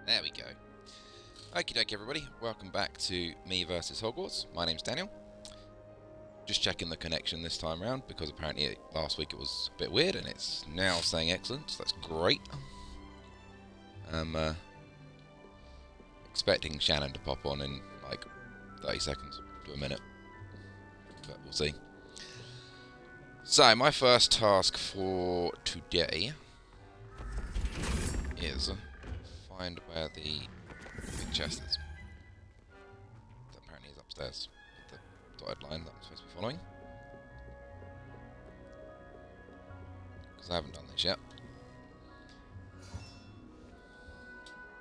There we go. Okie dokie everybody, welcome back to me versus Hogwarts. My name's Daniel. Just checking the connection this time around because apparently last week it was a bit weird and it's now saying excellent, so that's great. I'm expecting Shannon to pop on in like 30 seconds to a minute, but we'll see. So my first task for today is find where the big chest is. That apparently is upstairs with the dotted line that I'm supposed to be following. Because I haven't done this yet.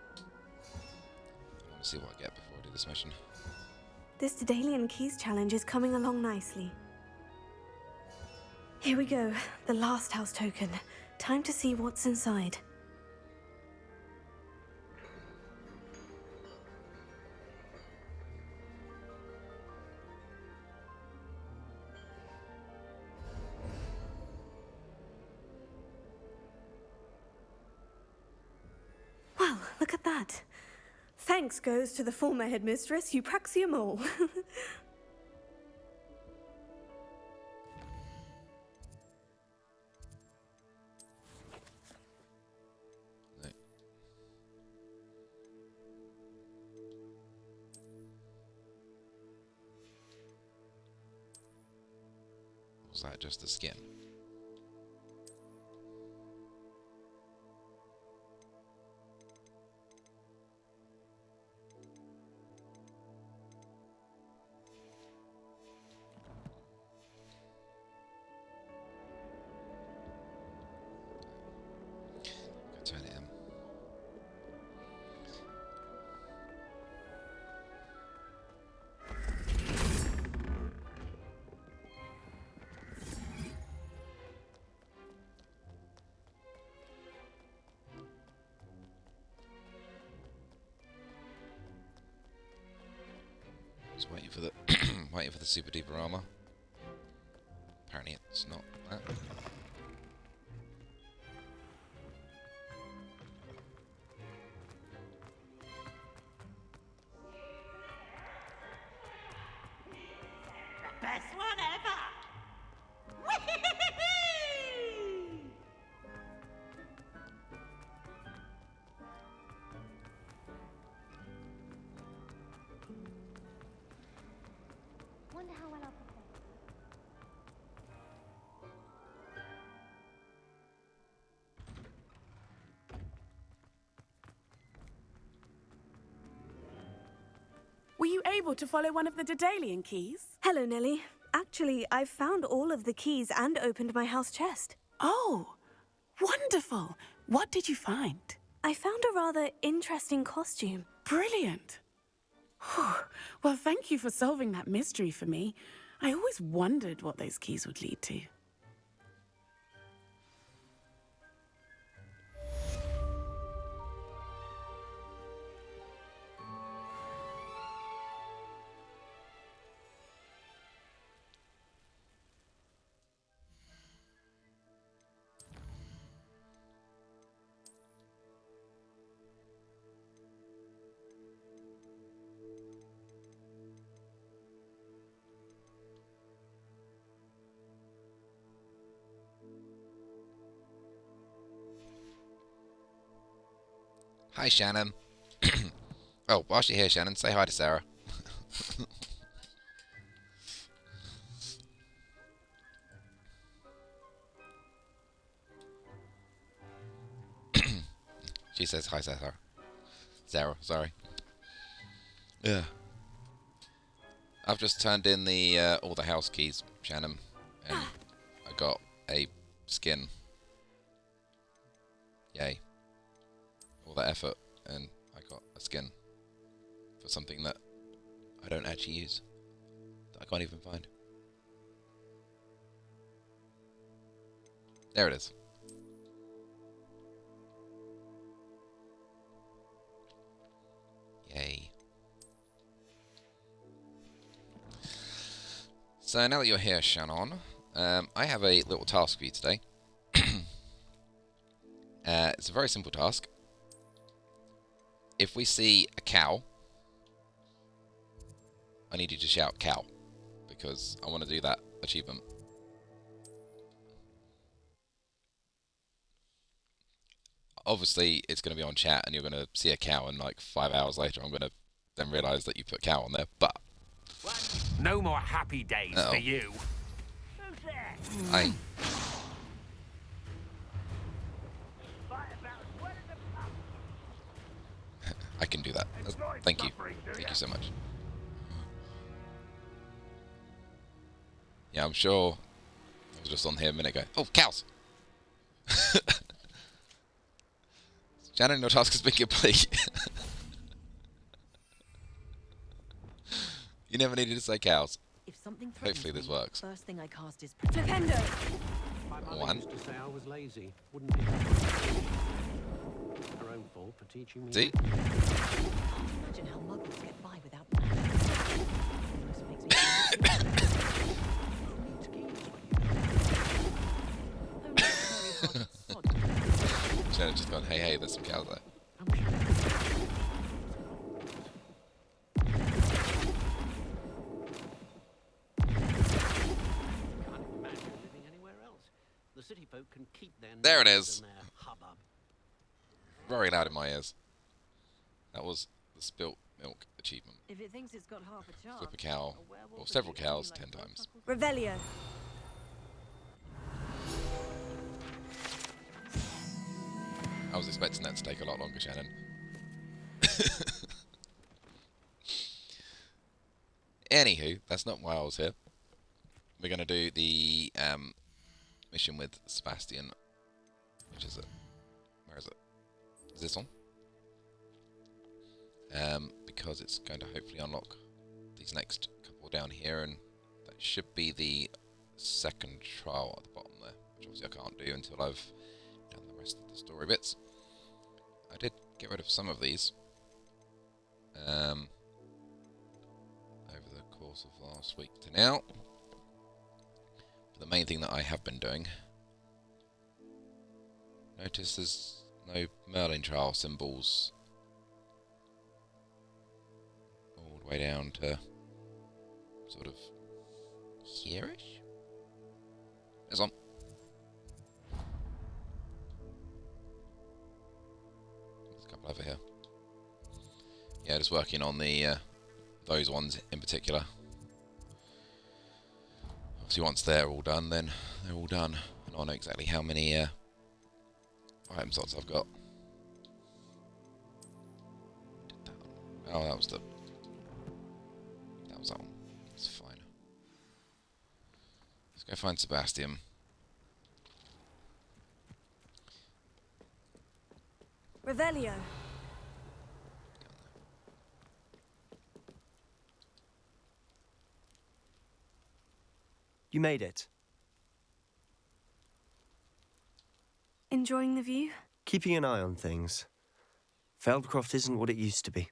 I want to see what I get before I do this mission. This Daedalian Keys challenge is coming along nicely. Here we go, the last house token. Time to see what's inside. Well, look at that. Thanks goes to the former headmistress, Eupraxia Mole. Was that just the skin? Turn it in. Just waiting for the waiting for the super deeper armor. Apparently it's not that. Best one ever! Wonder how well I'll perform. Were you able to follow one of the Daedalian keys? Hello, Nelly. Actually, I've found all of the keys and opened my house chest. Oh, wonderful. What did you find? I found a rather interesting costume. Brilliant. Whew. Well, thank you for solving that mystery for me. I always wondered what those keys would lead to. Hi, Shannon. Oh, whilst you're here, Shannon, say hi to Sarah. She says hi, Sarah. Sarah, sorry. Yeah. I've just turned in the all the house keys, Shannon, and I got a skin. Yay. All that effort, and I got a skin for something that I don't actually use, that I can't even find. There it is. Yay. So now that you're here, Shannon, I have a little task for you today. It's a very simple task. if we see a cow, I need you to shout cow, because I want to do that achievement. Obviously, it's going to be on chat, and you're going to see a cow, and like 5 hours later, I'm going to then realise that you put cow on there. But no more happy days for you. I. I can do that. Thank you. Thank you so much. Yeah, I'm sure. I was just on here a minute ago. Oh, cows! Shannon, your task has been complete. You never needed to say cows. If something Hopefully this works. First thing I cast is Flipendo. My mother One. used to say I was lazy. Wouldn't be her own fault for teaching me. See? Imagine how muggles get by without magic. Shannon's just gone, hey, there's some cows there. The city folk can keep their There it noises is. and their hubbub. Very loud in my ears. That was the spilt milk achievement. If it thinks it's got half a chance, Flip a cow, or several cows, 10 times. Revelio. I was expecting that to take a lot longer, Shannon. Anywho, that's not why I was here. We're going to do the mission with Sebastian. Which is it? Where is it? Is this on? Because it's going to hopefully unlock these next couple down here, and that should be the second trial at the bottom there, which obviously I can't do until I've done the rest of the story bits. I did get rid of some of these over the course of last week to now. But the main thing that I have been doing, notice there's no Merlin trial symbols all the way down to sort of here-ish. There's on. There's a couple over here. Yeah, just working on the those ones in particular. Obviously, once they're all done, then they're all done, and I know exactly how many item slots I've got. Oh, that was that one. It's fine. Let's go find Sebastian. Revelio. You made it. Enjoying the view? Keeping an eye on things. Feldcroft isn't what it used to be.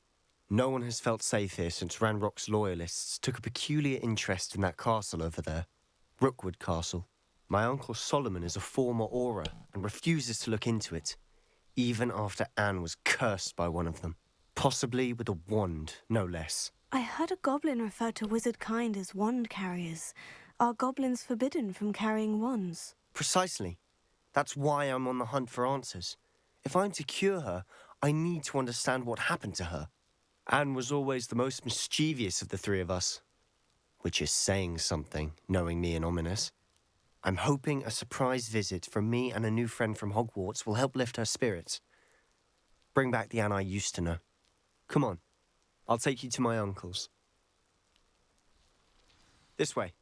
No one has felt safe here since Ranrock's loyalists took a peculiar interest in that castle over there. Rookwood Castle. My uncle Solomon is a former Auror and refuses to look into it, even after Anne was cursed by one of them. Possibly with a wand, no less. I heard a goblin refer to wizard kind as wand carriers. Are goblins forbidden from carrying wands? Precisely. That's why I'm on the hunt for answers. If I'm to cure her, I need to understand what happened to her. Anne was always the most mischievous of the three of us. Which is saying something, knowing me and ominous. I'm hoping a surprise visit from me and a new friend from Hogwarts will help lift her spirits. Bring back the Anne I used to know. Come on, I'll take you to my uncle's. This way.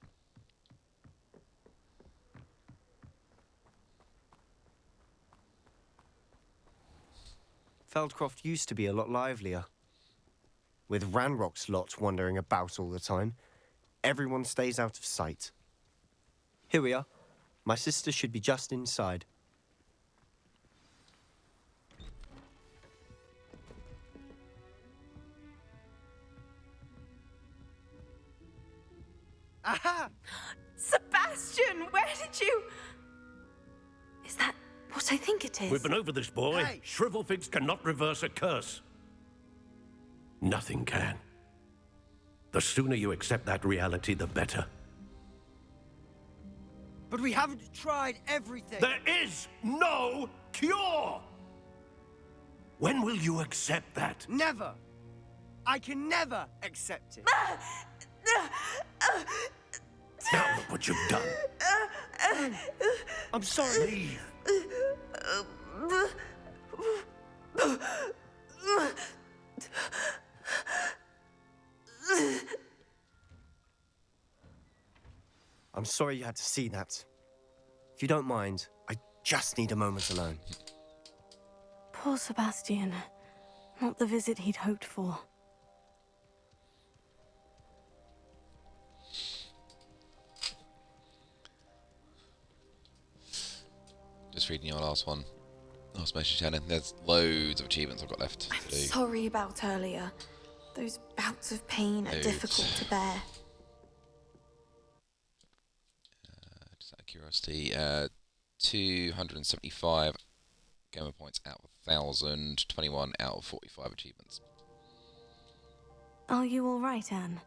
Feldcroft used to be a lot livelier. With Ranrock's lot wandering about all the time, everyone stays out of sight. Here we are. My sister should be just inside. Aha! Sebastian, where did you... Is that what I think it is? We've been over this, boy. Hey! Shrivelfigs cannot reverse a curse. Nothing can. The sooner you accept that reality, the better. But we haven't tried everything. There is no cure! When will you accept that? Never. I can never accept it. Now look what you've done. I'm sorry. Leave. I'm sorry you had to see that. If you don't mind, I just need a moment alone. Poor Sebastian. Not the visit he'd hoped for. Just reading your last one. Last message, Shannon. There's loads of achievements I've got left to I'm do. sorry about earlier. Those bouts of pain are Loads. difficult to bear. Just out of curiosity, 275 gamer points out of 1,000, 21 out of 45 achievements. Are you all right, Anne?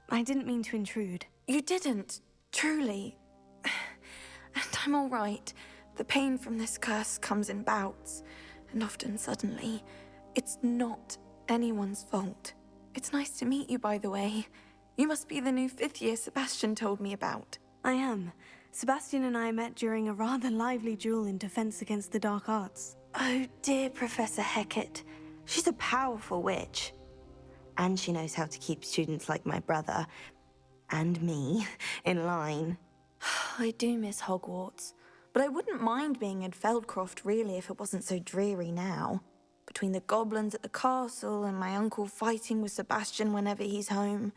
I didn't mean to intrude. You didn't, truly. And I'm all right. The pain from this curse comes in bouts, and often suddenly. It's not anyone's fault. It's nice to meet you, by the way. You must be the new 5th year Sebastian told me about. I am. Sebastian and I met during a rather lively duel in defense against the dark arts. Oh dear, Professor Hecat. She's a powerful witch. And she knows how to keep students like my brother, and me, in line. I do miss Hogwarts, but I wouldn't mind being in Feldcroft really if it wasn't so dreary now. Between the goblins at the castle and my uncle fighting with Sebastian whenever he's home,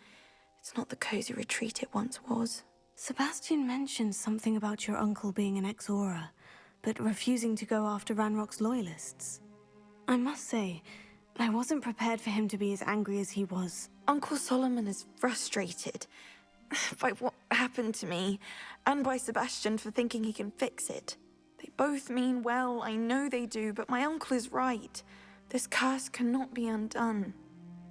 it's not the cozy retreat it once was. Sebastian mentioned something about your uncle being an ex-Auror, but refusing to go after Ranrock's loyalists. I must say, I wasn't prepared for him to be as angry as he was. Uncle Solomon is frustrated by what happened to me, and by Sebastian for thinking he can fix it. They both mean well, I know they do, but my uncle is right. This curse cannot be undone.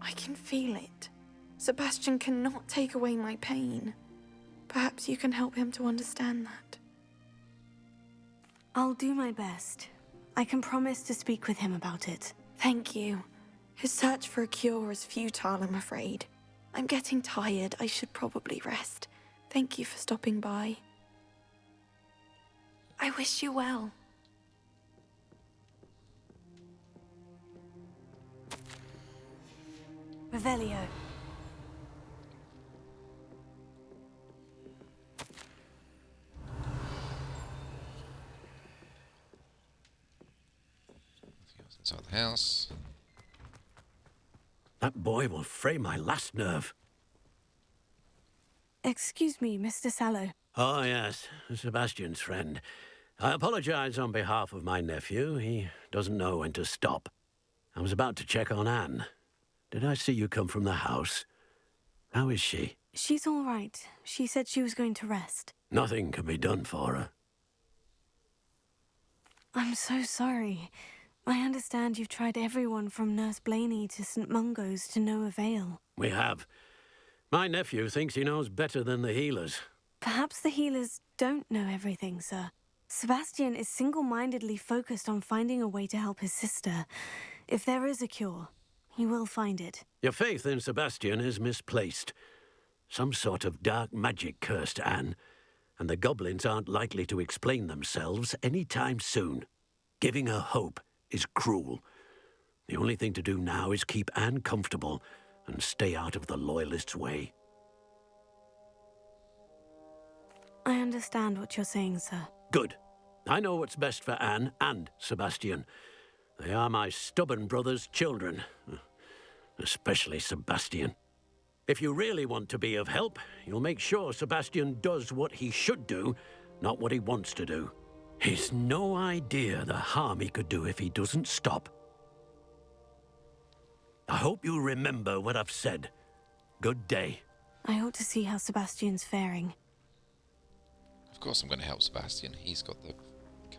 I can feel it. Sebastian cannot take away my pain. Perhaps you can help him to understand that. I'll do my best. I can promise to speak with him about it. Thank you. His search for a cure is futile, I'm afraid. I'm getting tired. I should probably rest. Thank you for stopping by. I wish you well. Revelio. Inside the house. That boy will fray my last nerve. Excuse me, Mr. Sallow. Oh, yes, Sebastian's friend. I apologize on behalf of my nephew. He doesn't know when to stop. I was about to check on Anne. Did I see you come from the house? How is she? She's all right. She said she was going to rest. Nothing can be done for her. I'm so sorry. I understand you've tried everyone from Nurse Blaney to St. Mungo's to no avail. We have. My nephew thinks he knows better than the healers. Perhaps the healers don't know everything, sir. Sebastian is single-mindedly focused on finding a way to help his sister. If there is a cure, he will find it. Your faith in Sebastian is misplaced. Some sort of dark magic cursed Anne, and the goblins aren't likely to explain themselves any time soon. Giving her hope is cruel. The only thing to do now is keep Anne comfortable and stay out of the Loyalists' way. I understand what you're saying, sir. Good. I know what's best for Anne and Sebastian. They are my stubborn brother's children. Especially Sebastian. If you really want to be of help, you'll make sure Sebastian does what he should do, not what he wants to do. He's no idea the harm he could do if he doesn't stop. I hope you remember what I've said. Good day. I ought to see how Sebastian's faring. Of course I'm going to help Sebastian. He's got the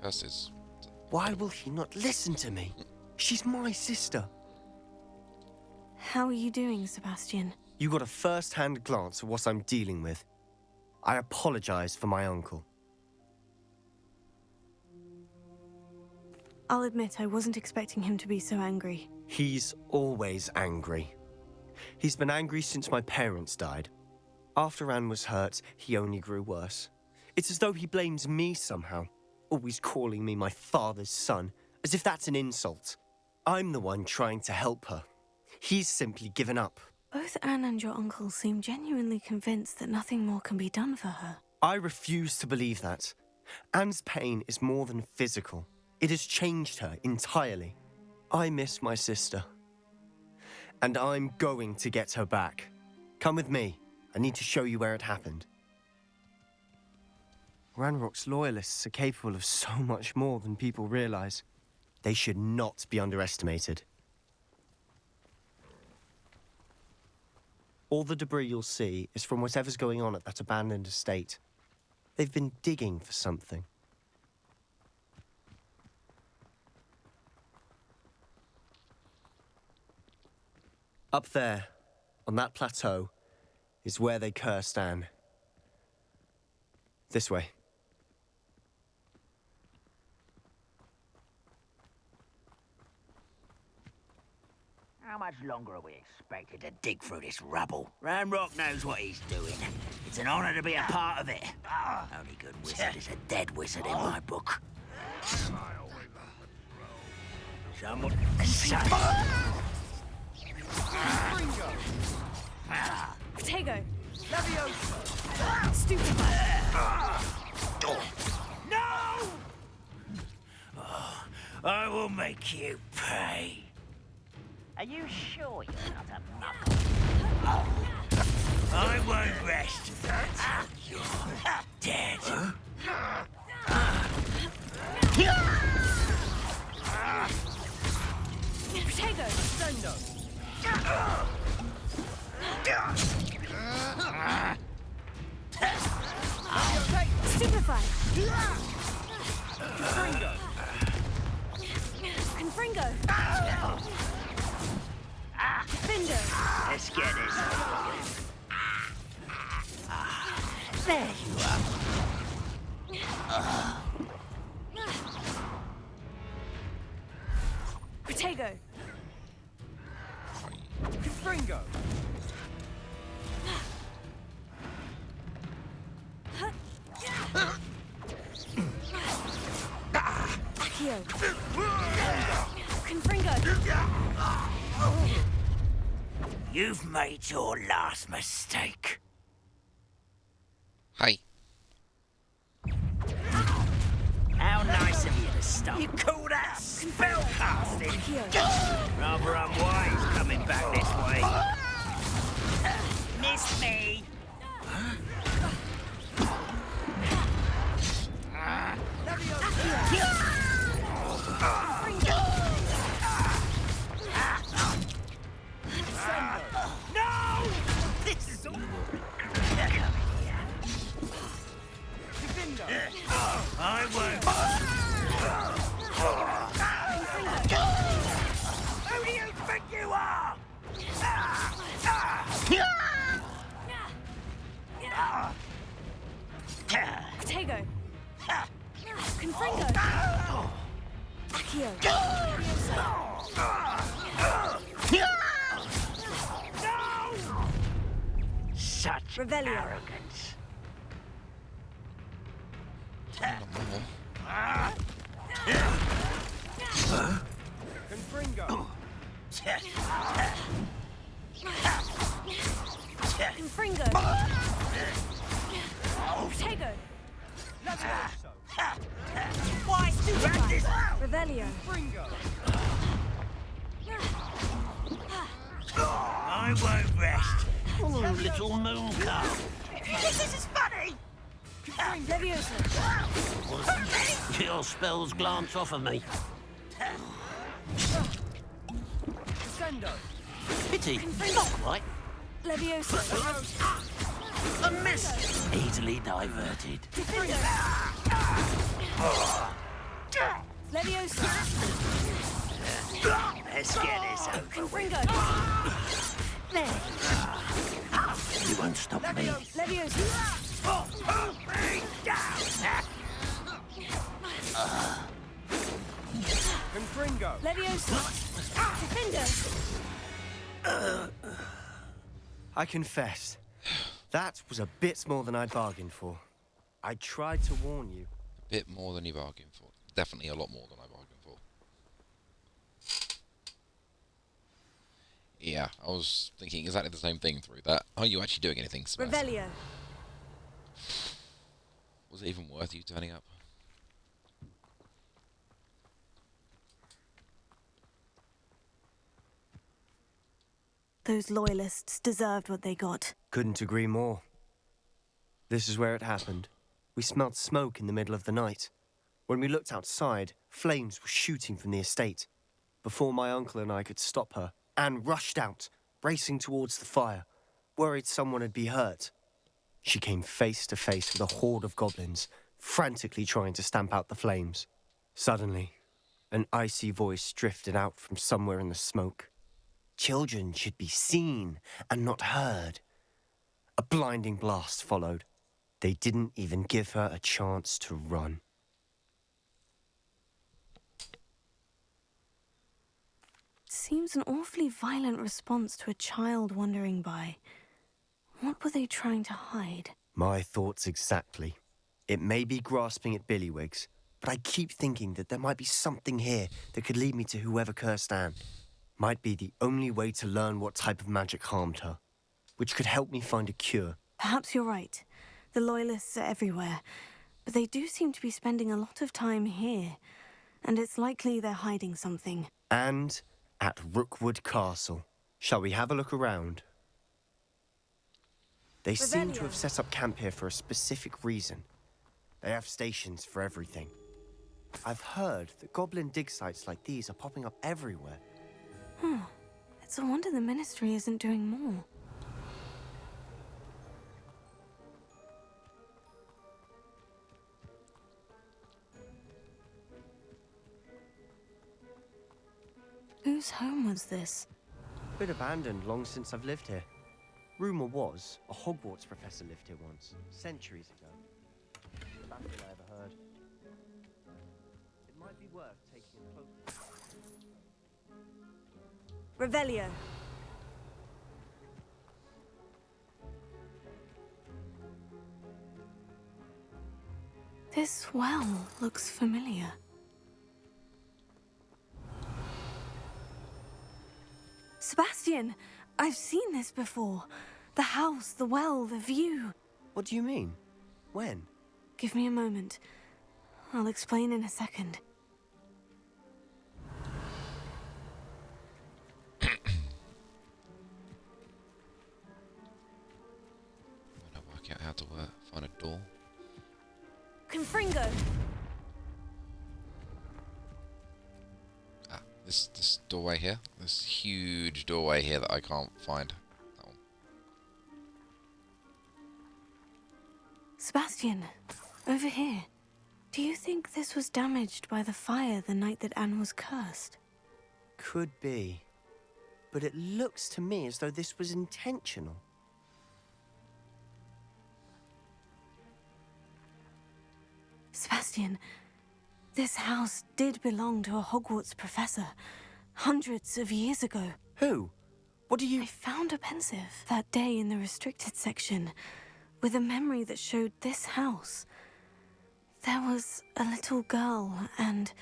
curses. Why will he not listen to me? She's my sister. How are you doing, Sebastian? You got a first-hand glance at what I'm dealing with. I apologize for my uncle. I'll admit I wasn't expecting him to be so angry. He's always angry. He's been angry since my parents died. After Anne was hurt, he only grew worse. It's as though he blames me somehow, always calling me my father's son, as if that's an insult. I'm the one trying to help her. He's simply given up. Both Anne and your uncle seem genuinely convinced that nothing more can be done for her. I refuse to believe that. Anne's pain is more than physical. It has changed her entirely. I miss my sister. And I'm going to get her back. Come with me. I need to show you where it happened. Ranrock's loyalists are capable of so much more than people realize. They should not be underestimated. All the debris you'll see is from whatever's going on at that abandoned estate. They've been digging for something. Up there, on that plateau, is where they cursed Anne. This way. How much longer are we expected to dig through this rubble? Ranrock knows what he's doing. It's an honor to be a part of it. Only good wizard is a dead wizard in my book. Someone... Protego! Leviosa! Stupid! No! Oh, I will make you pay. Are you sure you're not a knuckle? I won't rest until you're dead. Protego! Stendo! Stupefy! Confringo! Confringo! Defendo! Let's get this. There you are. Protego! Confringo! Accio! Confringo! You've made your last mistake. Hi. How nice of you to stop. You call that spellcasting? Rather unwise coming back this way. Miss me. No! This is all. I won't. Who do you think you are? Protego! Confringo! Accio! Such Revelio. arrogance. Confringo! Confringo! Protego! Levioso! Why stupid? Revelio! Confringo! I won't rest. Oh, little moon calf. This is funny. Levioso! Your spells glance off of me. Sendo! Pity. Not quite. Levioso! A miss. Easily diverted. Defendo! Levioso! Let's get this over. Confringo! there! You won't stop me. Confringo! I confess, that was a bit more than I bargained for. I tried to warn you. A bit more than you bargained for. Definitely a lot more than I bargained for. Yeah, I was thinking exactly the same thing through that. Are you actually doing anything, Sebastian? Revelio. Was it even worth you turning up? Those loyalists deserved what they got. Couldn't agree more. This is where it happened. We smelled smoke in the middle of the night. When we looked outside, flames were shooting from the estate. Before my uncle and I could stop her, Anne rushed out, racing towards the fire, worried someone had been hurt. She came face to face with a horde of goblins, frantically trying to stamp out the flames. Suddenly, an icy voice drifted out from somewhere in the smoke. Children should be seen and not heard. A blinding blast followed. They didn't even give her a chance to run. Seems an awfully violent response to a child wandering by. What were they trying to hide? My thoughts exactly. It may be grasping at Billywigs, but I keep thinking that there might be something here that could lead me to whoever cursed Anne. Might be the only way to learn what type of magic harmed her, which could help me find a cure. Perhaps you're right. The Loyalists are everywhere, but they do seem to be spending a lot of time here, and it's likely they're hiding something. And at Rookwood Castle. Shall we have a look around? They seem to have set up camp here for a specific reason. They have stations for everything. I've heard that goblin dig sites like these are popping up everywhere. It's a wonder the Ministry isn't doing more. Whose home was this? Been abandoned long since I've lived here. Rumour was a Hogwarts professor lived here once, centuries ago. That's all I ever heard. It might be worth taking a closer look. Revelio. This well looks familiar. Sebastian, I've seen this before. The house, the well, the view. What do you mean? When? Give me a moment. I'll explain in a second. Work out how to find a door. Confringo! Ah, this doorway here. This huge doorway here that I can't find. That one. Sebastian, over here. Do you think this was damaged by the fire the night that Anne was cursed? Could be. But it looks to me as though this was intentional. Sebastian, this house did belong to a Hogwarts professor, hundreds of years ago. Who? What do you... I found a pensive that day in the restricted section, with a memory that showed this house. There was a little girl and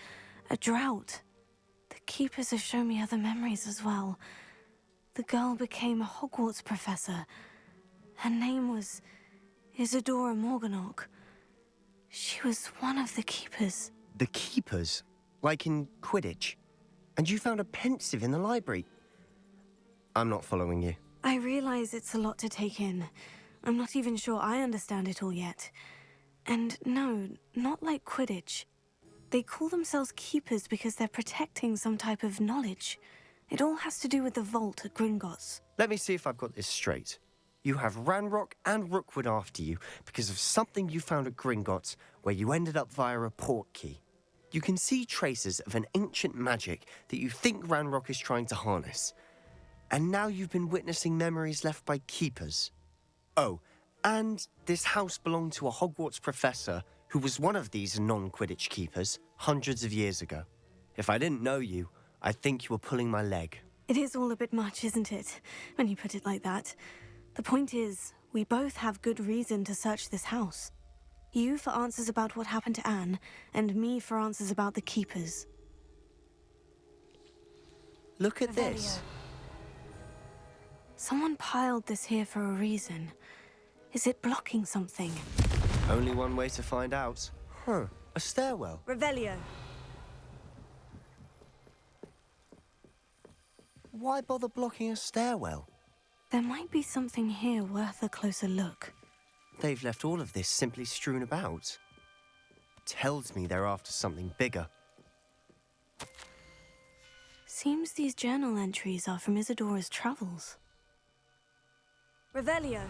a drought. The keepers have shown me other memories as well. The girl became a Hogwarts professor. Her name was Isadora Morganach. She was one of the keepers. The keepers? Like in Quidditch? And you found a pensive in the library? I'm not following you. I realize it's a lot to take in. I'm not even sure I understand it all yet. And no, not like Quidditch. They call themselves keepers because they're protecting some type of knowledge. It all has to do with the vault at Gringotts. Let me see if I've got this straight. You have Ranrock and Rookwood after you because of something you found at Gringotts where you ended up via a port key. You can see traces of an ancient magic that you think Ranrock is trying to harness. And now you've been witnessing memories left by keepers. Oh, and this house belonged to a Hogwarts professor who was one of these non-Quidditch keepers hundreds of years ago. If I didn't know you, I'd think you were pulling my leg. It is all a bit much, isn't it, when you put it like that? The point is, we both have good reason to search this house. You for answers about what happened to Anne, and me for answers about the keepers. Look at this. Someone piled this here for a reason. Is it blocking something? Only one way to find out. Huh, a stairwell. Revelio. Why bother blocking a stairwell? There might be something here worth a closer look. They've left all of this simply strewn about. Tells me they're after something bigger. Seems these journal entries are from Isadora's travels. Revelio.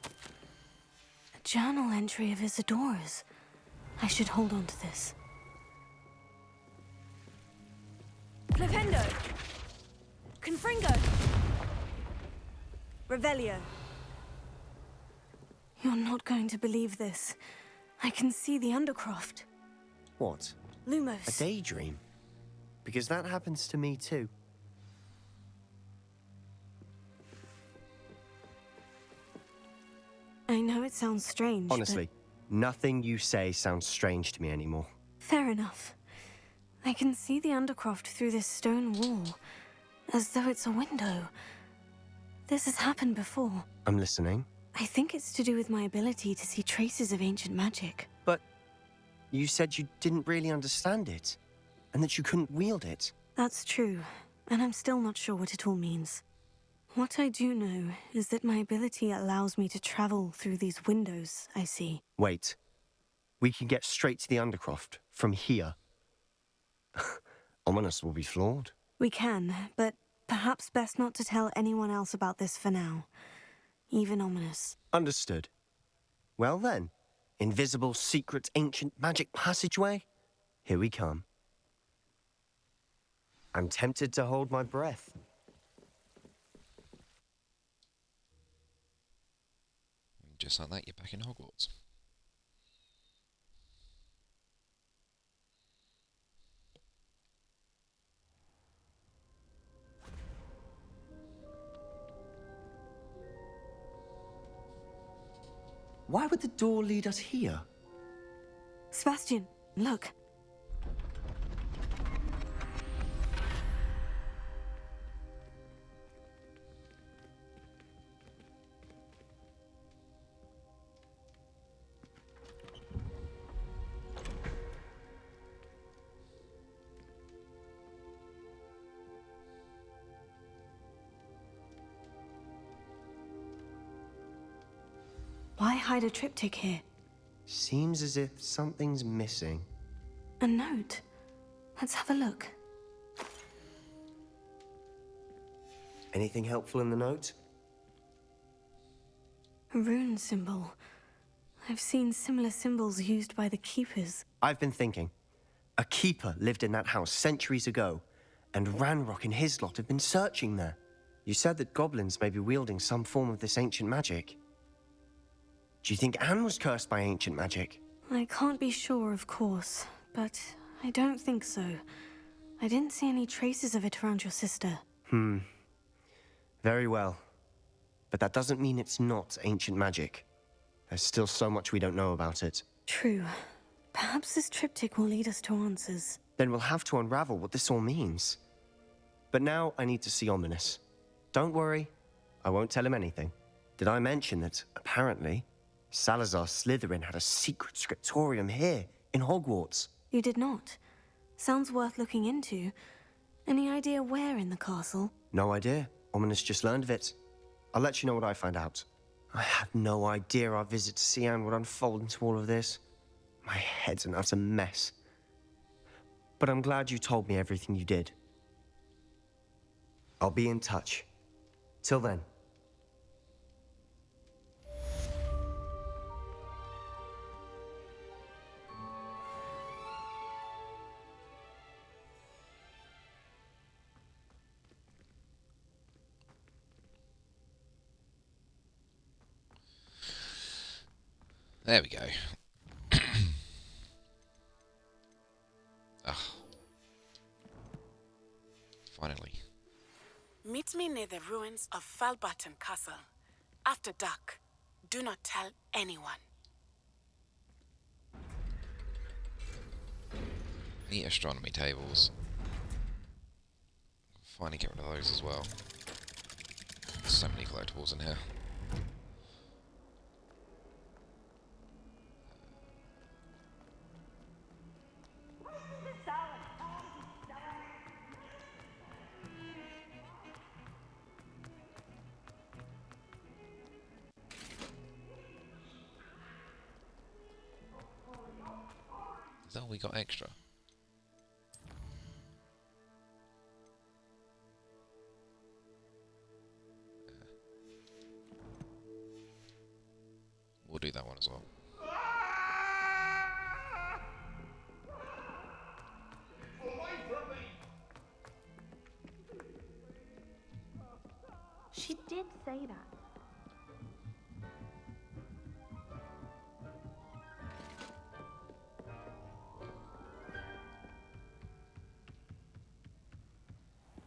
A journal entry of Isadora's. I should hold on to this. Flipendo! Confringo! Revelio. You're not going to believe this. I can see the Undercroft. What? Lumos. A daydream? Because that happens to me too. I know it sounds strange, Honestly, nothing you say sounds strange to me anymore. Fair enough. I can see the Undercroft through this stone wall, as though it's a window. This has happened before. I'm listening. I think it's to do with my ability to see traces of ancient magic. But you said you didn't really understand it, and that you couldn't wield it. That's true, and I'm still not sure what it all means. What I do know is that my ability allows me to travel through these windows I see. Wait. We can get straight to the Undercroft from here. Ominous will be floored. We can, but perhaps best not to tell anyone else about this for now. Even Ominous. Understood. Well then, invisible, secret, ancient magic passageway? Here we come. I'm tempted to hold my breath. Just like that, you're back in Hogwarts. Why would the door lead us here? Sebastian, look. Why hide a triptych here? Seems as if something's missing. A note. Let's have a look. Anything helpful in the note? A rune symbol. I've seen similar symbols used by the keepers. I've been thinking. A keeper lived in that house centuries ago, and Ranrock and his lot have been searching there. You said that goblins may be wielding some form of this ancient magic. Do you think Anne was cursed by ancient magic? I can't be sure, of course, but I don't think so. I didn't see any traces of it around your sister. Very well. But that doesn't mean it's not ancient magic. There's still so much we don't know about it. True. Perhaps this triptych will lead us to answers. Then we'll have to unravel what this all means. But now I need to see Ominous. Don't worry, I won't tell him anything. Did I mention that, apparently, Salazar Slytherin had a secret scriptorium here, in Hogwarts? You did not. Sounds worth looking into. Any idea where in the castle? No idea. Ominous just learned of it. I'll let you know what I find out. I had no idea our visit to Cian would unfold into all of this. My head's an utter mess. But I'm glad you told me everything you did. I'll be in touch. Till then. There we go. Ah. Finally. Meet me near the ruins of Falbaton Castle. After dark. Do not tell anyone. Neat astronomy tables. Finally get rid of those as well. So many collectibles in here. Is that all we got extra? We'll do that one as well. She did say that.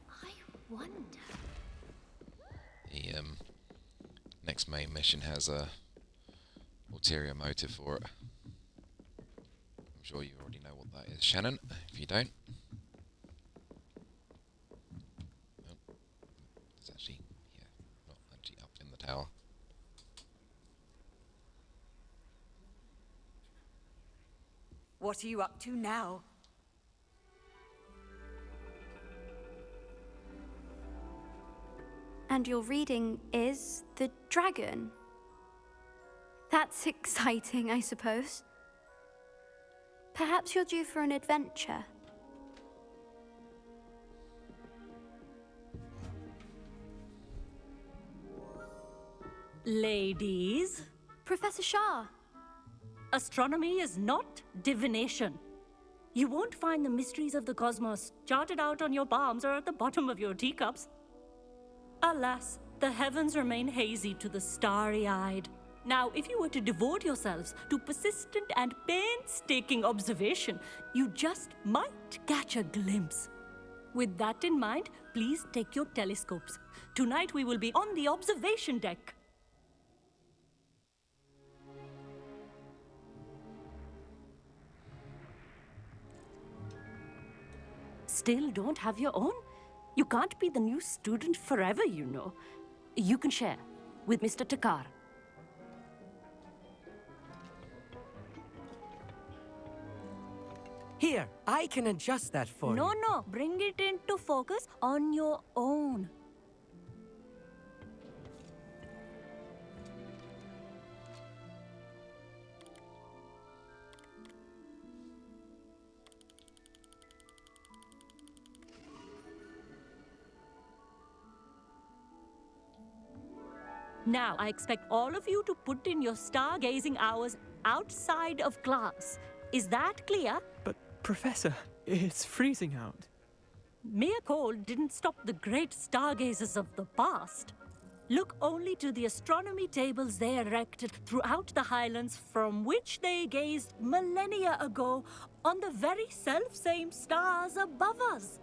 I wonder. The next main mission has a ulterior motive for it. I'm sure you already know what that is, Shannon. If you don't, oh, it's actually not actually up in the tower. What are you up to now? And your reading is the dragon. That's exciting, I suppose. Perhaps you're due for an adventure. Ladies, Professor Shah. astronomy is not divination. You won't find the mysteries of the cosmos charted out on your palms or at the bottom of your teacups. Alas, the heavens remain hazy to the starry-eyed. Now, if you were to devote yourselves to persistent and painstaking observation, you just might catch a glimpse. With that in mind, please take your telescopes. Tonight we will be on the observation deck. Still don't have your own? You can't be the new student forever, you know. You can share with Mr. Takar. Here, I can adjust that for you. No, bring it into focus on your own. Now, I expect all of you to put in your stargazing hours outside of class. Is that clear? But, Professor, it's freezing out. Mere cold didn't stop the great stargazers of the past. Look only to the astronomy tables they erected throughout the Highlands from which they gazed millennia ago on the very self-same stars above us.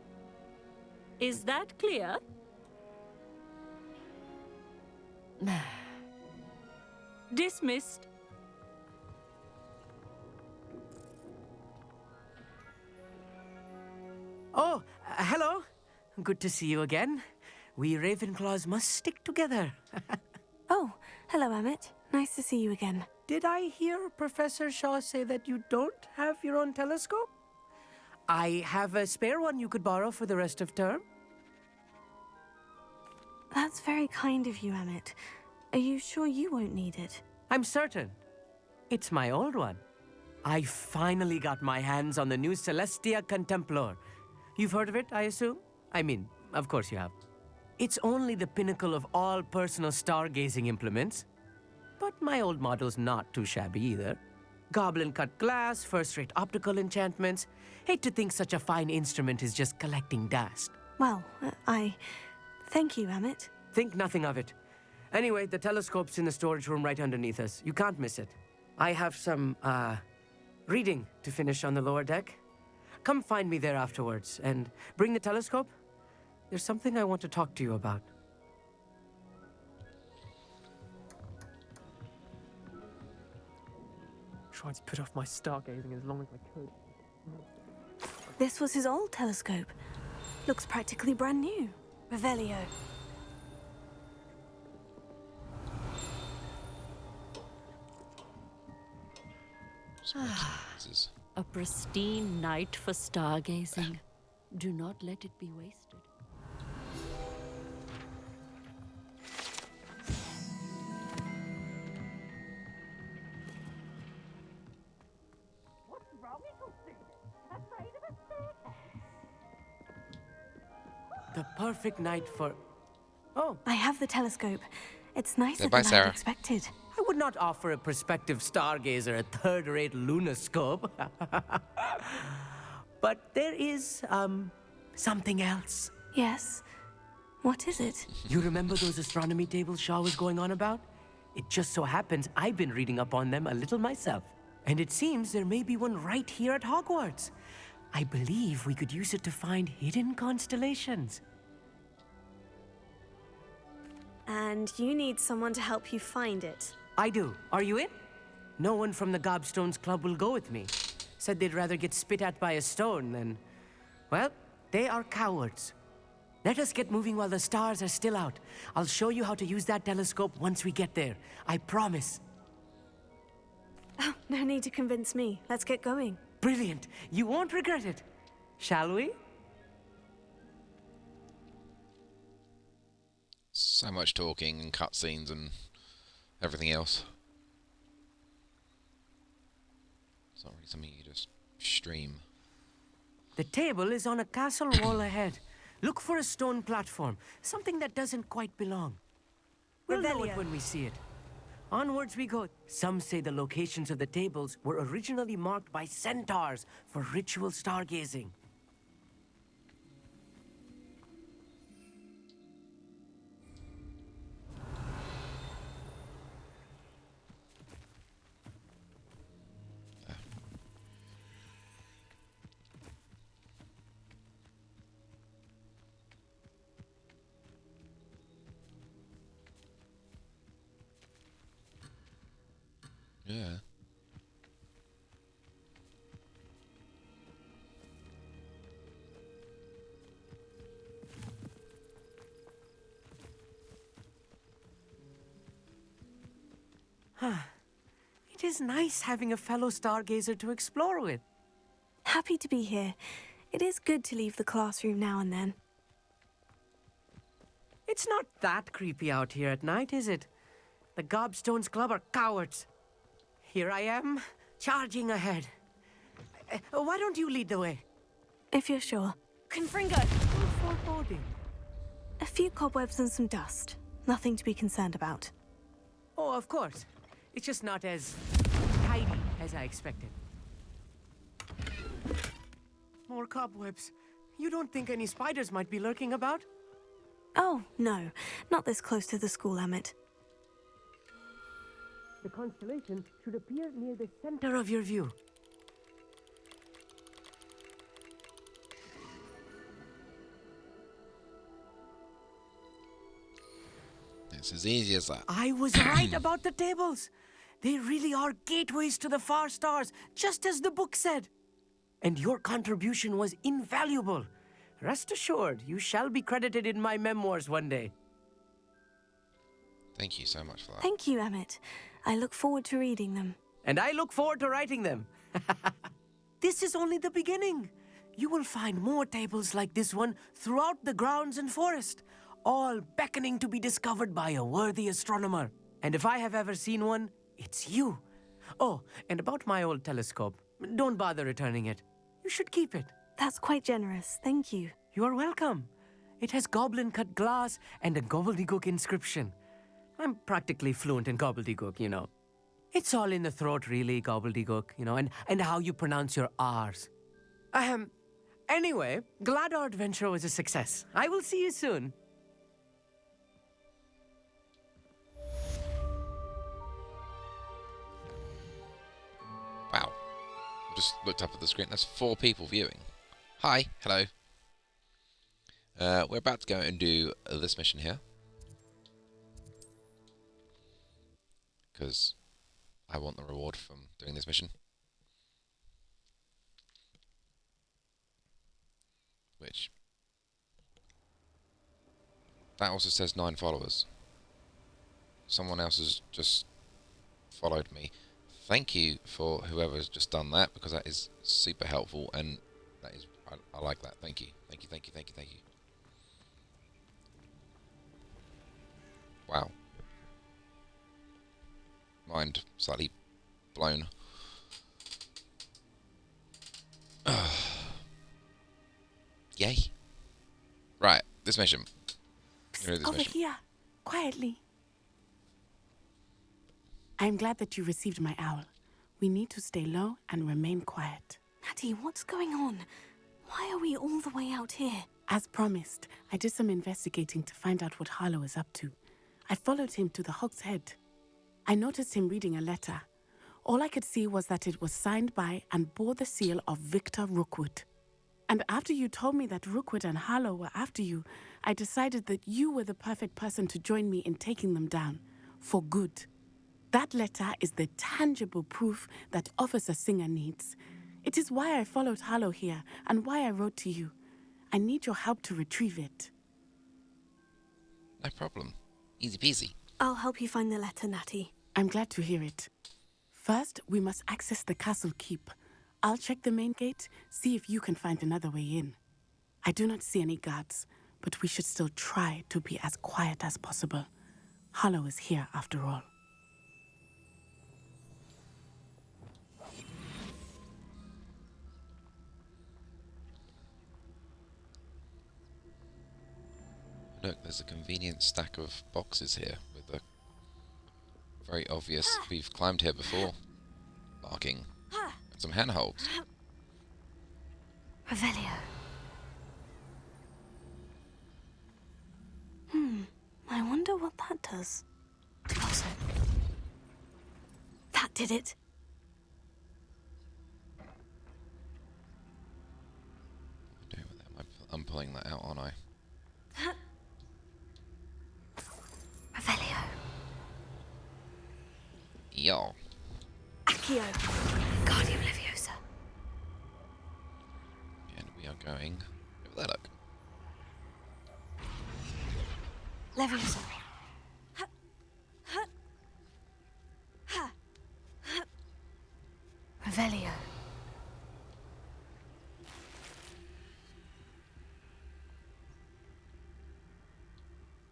Is that clear? Dismissed. Oh, hello. Good to see you again. We Ravenclaws must stick together. Oh, hello, Emmett. Nice to see you again. Did I hear Professor Shaw say that you don't have your own telescope? I have a spare one you could borrow for the rest of term. That's very kind of you, Emmett. Are you sure you won't need it? I'm certain. It's my old one. I finally got my hands on the new Celestia Contemplar. You've heard of it, I assume? I mean, of course you have. It's only the pinnacle of all personal stargazing implements. But my old model's not too shabby either. Goblin-cut glass, first-rate optical enchantments. Hate to think such a fine instrument is just collecting dust. Well, thank you, Emmett. Think nothing of it. Anyway, the telescope's in the storage room right underneath us. You can't miss it. I have some, reading to finish on the lower deck. Come find me there afterwards, and bring the telescope. There's something I want to talk to you about. Tried to put off my stargazing as long as I could. This was his old telescope. Looks practically brand new. Revelio. A pristine night for stargazing. Do not let it be wasted. What's wrong, afraid of a staircase? The perfect night for... Oh. I have the telescope. It's nicer Goodbye, than I Sarah. had expected. I would not offer a prospective stargazer a third-rate lunoscope. But there is, something else. Yes? What is it? You remember those astronomy tables Shaw was going on about? It just so happens I've been reading up on them a little myself. And it seems there may be one right here at Hogwarts. I believe we could use it to find hidden constellations. And you need someone to help you find it. I do. Are you in? No one from the Gobstones Club will go with me. Said they'd rather get spit at by a stone than... Well, they are cowards. Let us get moving while the stars are still out. I'll show you how to use that telescope once we get there. I promise. Oh, no need to convince me. Let's get going. Brilliant. You won't regret it. Shall we? So much talking and cutscenes and everything else. It's not really something you just stream. The table is on a castle wall ahead. Look for a stone platform, something that doesn't quite belong. We'll know it when we see it. Onwards we go. Some say the locations of the tables were originally marked by centaurs for ritual stargazing. Yeah. It is nice having a fellow stargazer to explore with. Happy to be here. It is good to leave the classroom now and then. It's not that creepy out here at night, is it? The Gobstones Club are cowards. Here I am, charging ahead. Why don't you lead the way? If you're sure. Confringo! So foreboding. A few cobwebs and some dust. Nothing to be concerned about. Oh, of course. It's just not as tidy as I expected. More cobwebs. You don't think any spiders might be lurking about? Oh, no. Not this close to the school, Emmett. The constellation should appear near the center of your view. It's as easy as that. I was right about the tables. They really are gateways to the far stars, just as the book said. And your contribution was invaluable. Rest assured, you shall be credited in my memoirs one day. Thank you so much for that. Thank you, Emmett. I look forward to reading them. And I look forward to writing them. This is only the beginning. You will find more tables like this one throughout the grounds and forest, all beckoning to be discovered by a worthy astronomer. And if I have ever seen one, it's you. Oh, and about my old telescope, don't bother returning it. You should keep it. That's quite generous. Thank you. You are welcome. It has goblin-cut glass and a gobbledygook inscription. I'm practically fluent in gobbledygook, you know. It's all in the throat, really, gobbledygook, you know, and how you pronounce your R's. Anyway, glad our adventure was a success. I will see you soon. just looked up at the screen. That's 4 people viewing. Hi, hello. We're about to go and do this mission here. Because I want the reward from doing this mission. Which... that also says 9 followers. Someone else has just followed me. Thank you for whoever's just done that, because that is super helpful, and that is... I like that. Thank you. Thank you, thank you, thank you, thank you. Wow. Mind slightly blown. Yay. Right, this mission. Over here, quietly. I'm glad that you received my owl. We need to stay low and remain quiet. Natty, what's going on? Why are we all the way out here? As promised, I did some investigating to find out what Harlow is up to. I followed him to the Hog's Head. I noticed him reading a letter. All I could see was that it was signed by and bore the seal of Victor Rookwood. And after you told me that Rookwood and Harlow were after you, I decided that you were the perfect person to join me in taking them down. For good. That letter is the tangible proof that Officer Singer needs. It is why I followed Harlow here and why I wrote to you. I need your help to retrieve it. No problem. Easy peasy. I'll help you find the letter, Natty. I'm glad to hear it. First, we must access the castle keep. I'll check the main gate, see if you can find another way in. I do not see any guards, but we should still try to be as quiet as possible. Harlow is here after all. Look, there's a convenient stack of boxes here with a very obvious we've climbed here before marking and some handholds. Revelio. I wonder what that does. Also, that did it. What am I doing with that? I'm pulling that out, aren't I? Revelio. Yo. Accio. Guardium Leviosa. And we are going over there, look. Leviosa. Revelio.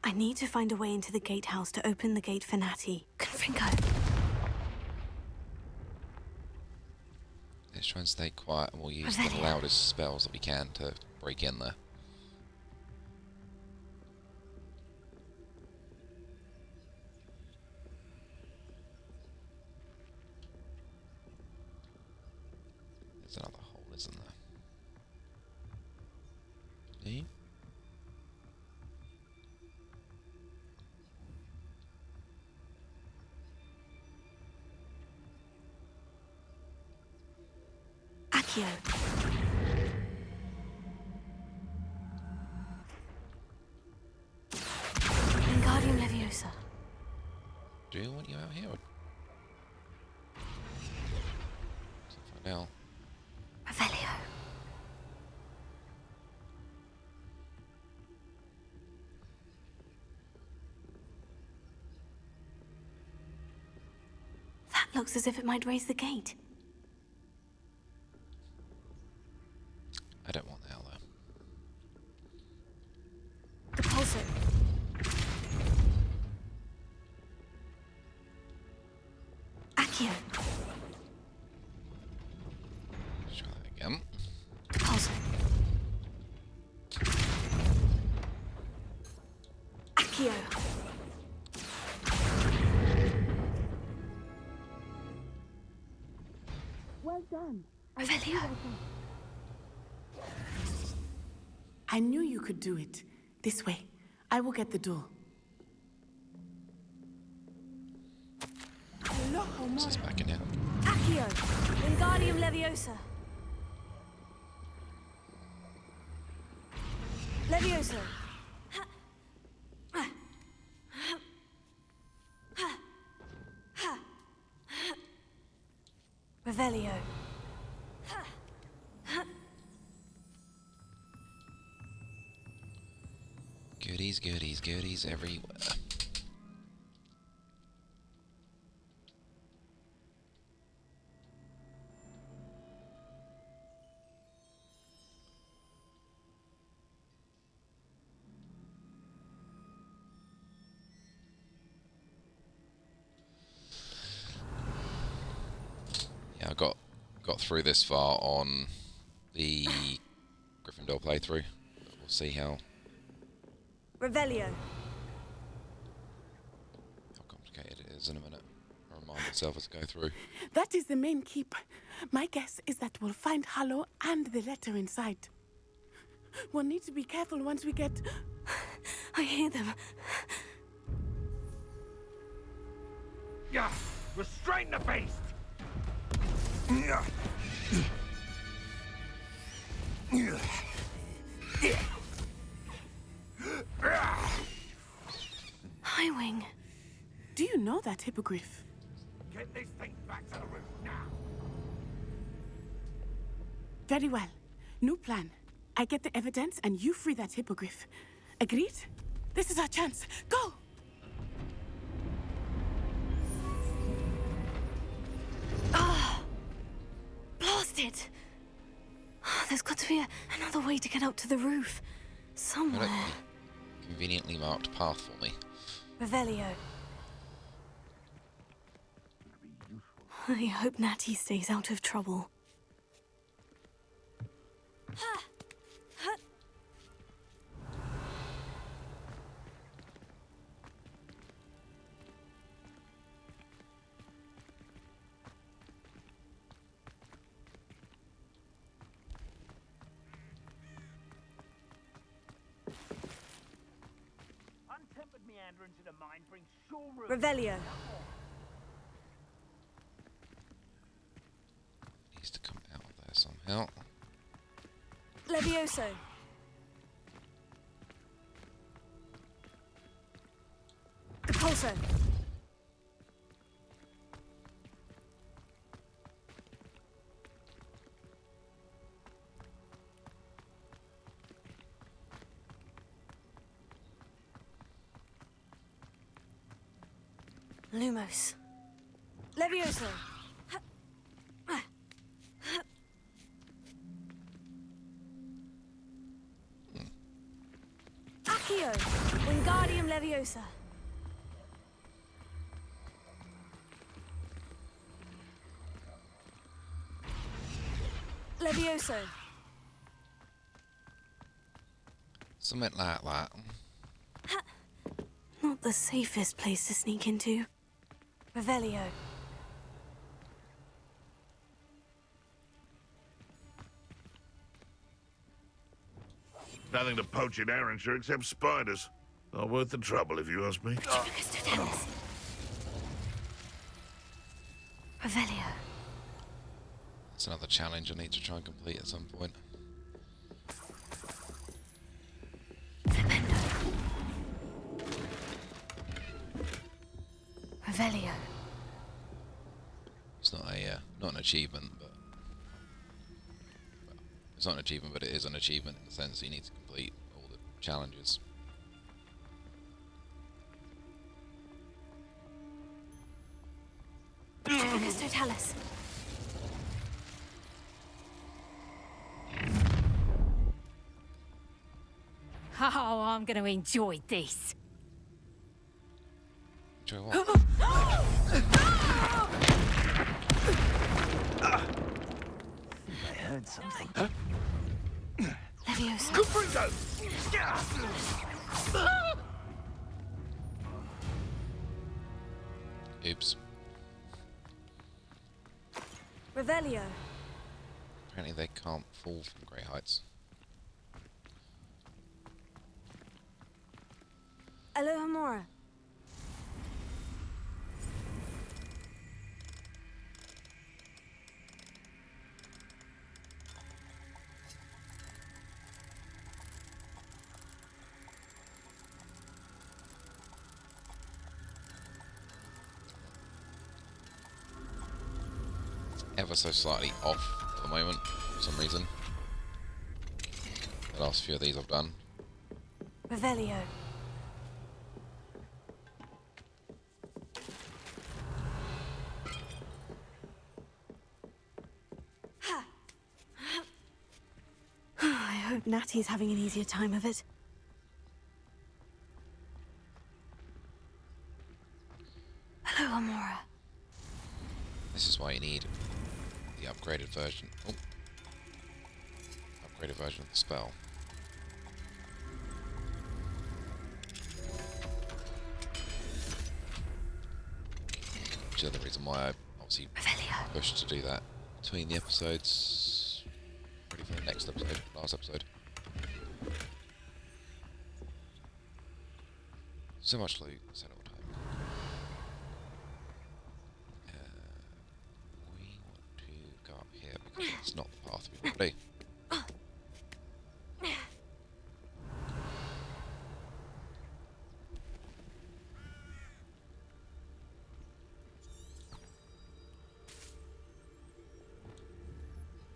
I need to find a way into the gatehouse to open the gate for Natty. Confringo. Let's try and stay quiet, and we'll use the loudest spells that we can to break in there. There's another hole, isn't there? See? Accio. Wingardium Leviosa. Do you want you out here? So find out. Revelio. That looks as if it might raise the gate. I don't want that, though. The pulsar. Accio. Let's try that again. The pulsar. Accio. Well done. Revelio. I knew you could do it. This way. I will get the door. What's this back in here? Accio, Wingardium Leviosa. Leviosa. Revelio. Goodies, goodies, goodies everywhere. Yeah, I got through this far on the Gryffindor playthrough. But we'll see how Revelio. complicated it is in a minute. I'll remind myself as I go through. That is the main keep. My guess is that we'll find Harlow and the letter inside. We'll need to be careful once we get... I hear them. Yeah, restrain the beast! Highwing. Do you know that hippogriff? Get this thing back to the roof now! Very well. New plan. I get the evidence and you free that hippogriff. Agreed? This is our chance. Go! Blasted! There's got to be another way to get up to the roof. Somewhere. Conveniently marked path for me. Revelio. I hope Natty stays out of trouble. Untempered meanderings in a mine brings sure ruin. Revelio. Needs to come out of there somehow. Levioso. Depulso. Lumos. Levioso. Accio. Wingardium Leviosa. Levioso. Something like that. Not the safest place to sneak into. Revelio. Nothing to poach in Arranshire except spiders. Not worth the trouble, if you ask me. Revelio. That's another challenge I need to try and complete at some point. Revelio. It's not a not an achievement, but well, it's not an achievement, but it is an achievement in the sense that you need to complete all the challenges. Totalis. Oh, I'm going to enjoy this. Enjoy what? I heard something. Leviosa. Oops. Revelio. Apparently they can't fall from great heights. Alohomora. ever so slightly off at the moment for some reason. The last few of these I've done. Revelio. I hope Natty's having an easier time of it. Hello, Amora. This is why you need the upgraded version. Oh. Upgraded version of the spell. Which is the reason why I obviously pushed to do that between the episodes. Ready for the next episode, last episode. So much loot, so little time. We want to go up here because it's not the path we want to do.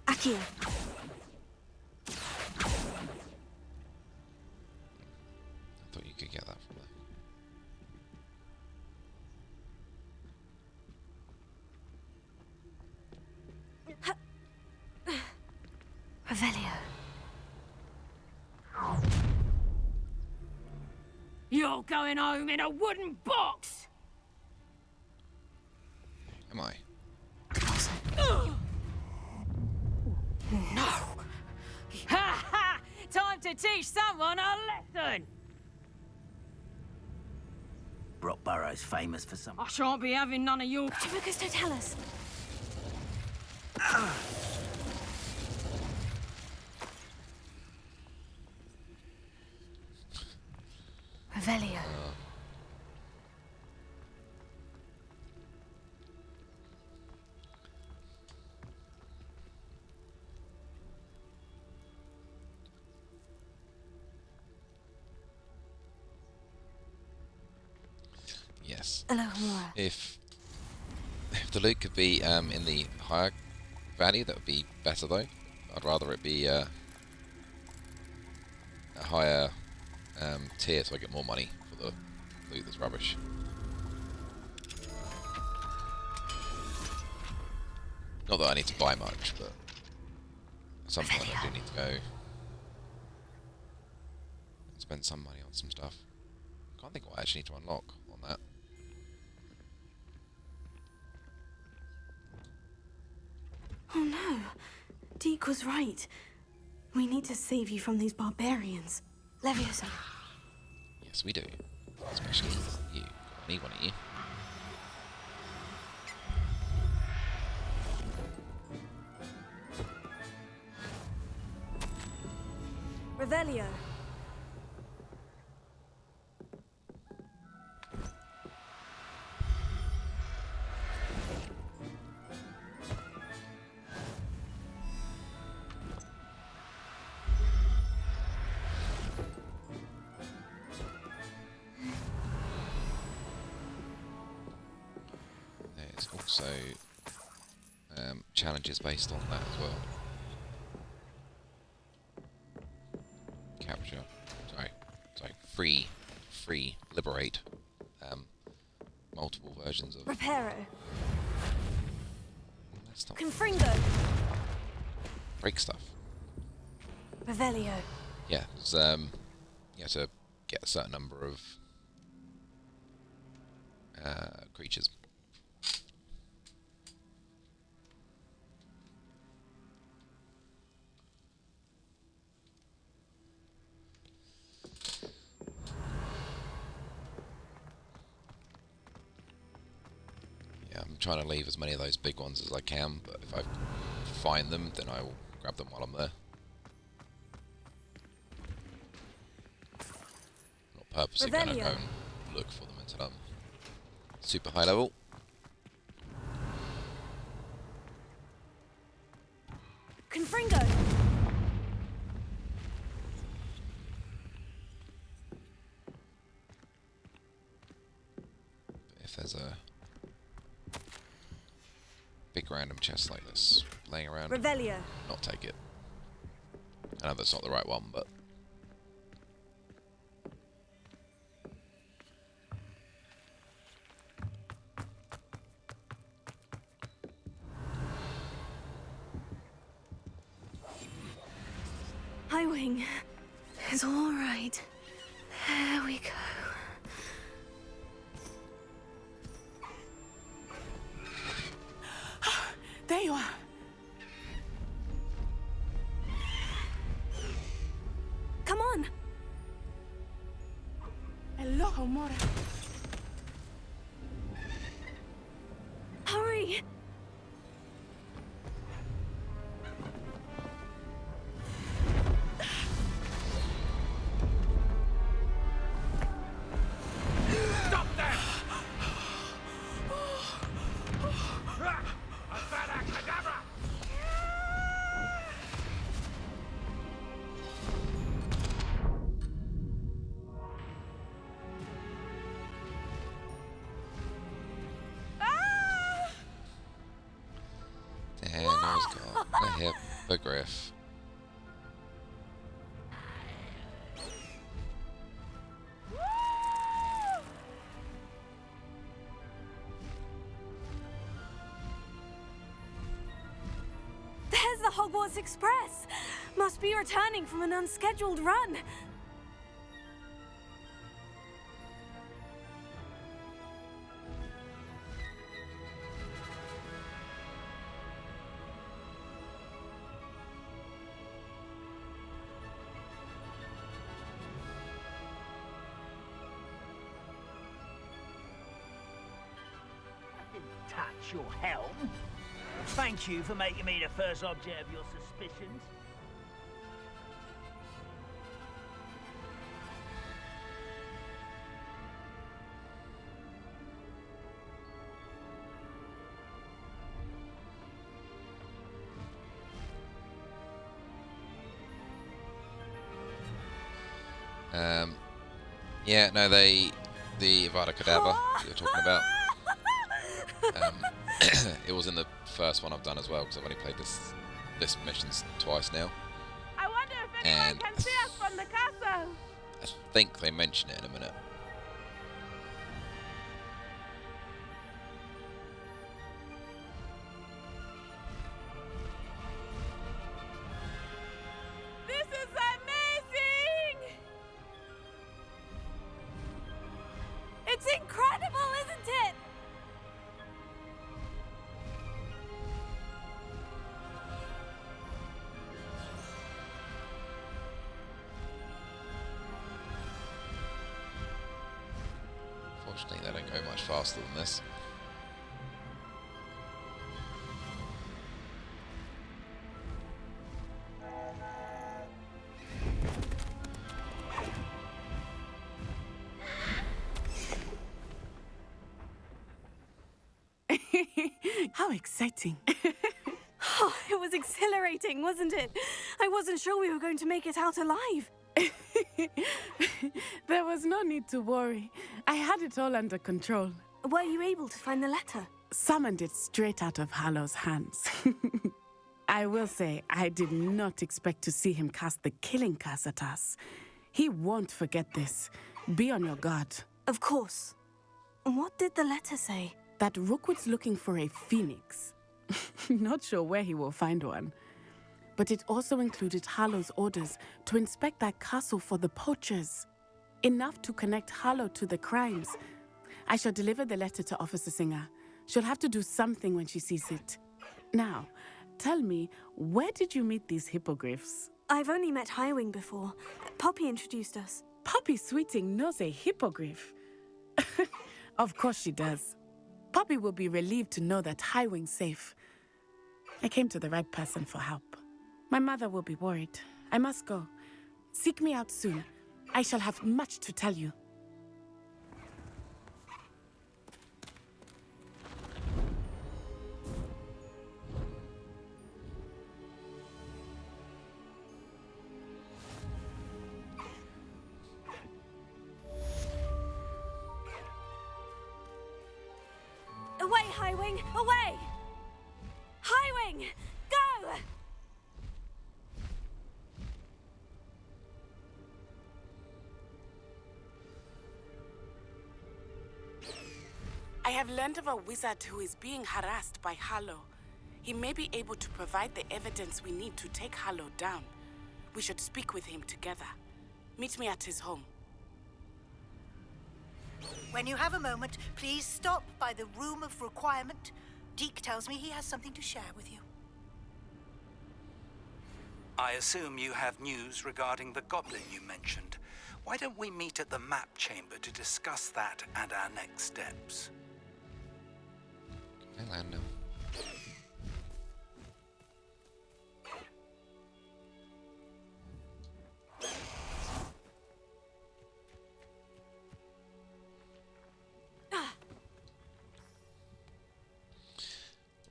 Akia. I thought you could get that from there. Revelio. You're going home in a wooden box! Am I? No! Ha ha! Time to teach someone a lesson! Brockborough's famous for some... I shan't be having none of your... Lucas, don't tell us. Revelio. Yes. Hello, Amora. If the loot could be in the higher value, that would be better though. I'd rather it be a higher tier so I get more money for the loot that's rubbish. Not that I need to buy much, but at some point I do need to go and spend some money on some stuff. Can't think what I actually need to unlock on that. Oh no. Deek was right. We need to save you from these barbarians. Leviosa. Yes, we do. Especially you. I need one of you. Revelio. There's also challenges based on that as well. Capture, sorry, free, liberate, multiple versions of. Reparo. That's not Confringo. break stuff. Revelio. Yeah, it's, you have to get a certain number of creatures. I'm trying to leave as many of those big ones as I can, but if I find them, then I will grab them while I'm there. Not purposely going to go and look for them until I'm super high level. Confringo. If there's a big random chest like this laying around. Revelio. Not take it. I know that's not the right one, but. Highwing. It's all right. There we go. There you are. Come on. Hello, Mora. Hurry. Stop them! Avada Kedavra! Daniel's got a hippogriff. There's the Hogwarts Express. Must be returning from an unscheduled run. Touch your helm. Thank you for making me the first object of your suspicions. Yeah, no, the Avada Kedavra you're talking about. It was in the first one I've done as well, because I've only played this mission twice now. I wonder if anyone can see us from the castle. I think they mention it in a minute. This is amazing! It's incredible, isn't it? Unfortunately, they don't go much faster than this. How exciting. Oh, it was exhilarating, wasn't it? I wasn't sure we were going to make it out alive. There was no need to worry. I had it all under control. Were you able to find the letter? Summoned it straight out of Harlows' hands. I will say, I did not expect to see him cast the killing curse at us. He won't forget this. Be on your guard. Of course. What did the letter say? That Rookwood's looking for a phoenix. Not sure where he will find one. But it also included Harlow's orders to inspect that castle for the poachers. Enough to connect Harlow to the crimes. I shall deliver the letter to Officer Singer. She'll have to do something when she sees it. Now, tell me, where did you meet these hippogriffs? I've only met Highwing before. Poppy introduced us. Poppy Sweeting knows a hippogriff. Of course she does. Poppy will be relieved to know that Highwing's safe. I came to the right person for help. My mother will be worried. I must go. Seek me out soon. I shall have much to tell you. Away, Highwing! Away! going! Go! I have learned of a wizard who is being harassed by Harlow. He may be able to provide the evidence we need to take Harlow down. We should speak with him together. Meet me at his home. When you have a moment, please stop by the Room of Requirement. Deek tells me he has something to share with you. I assume you have news regarding the goblin you mentioned. Why don't we meet at the map chamber to discuss that and our next steps? Hello.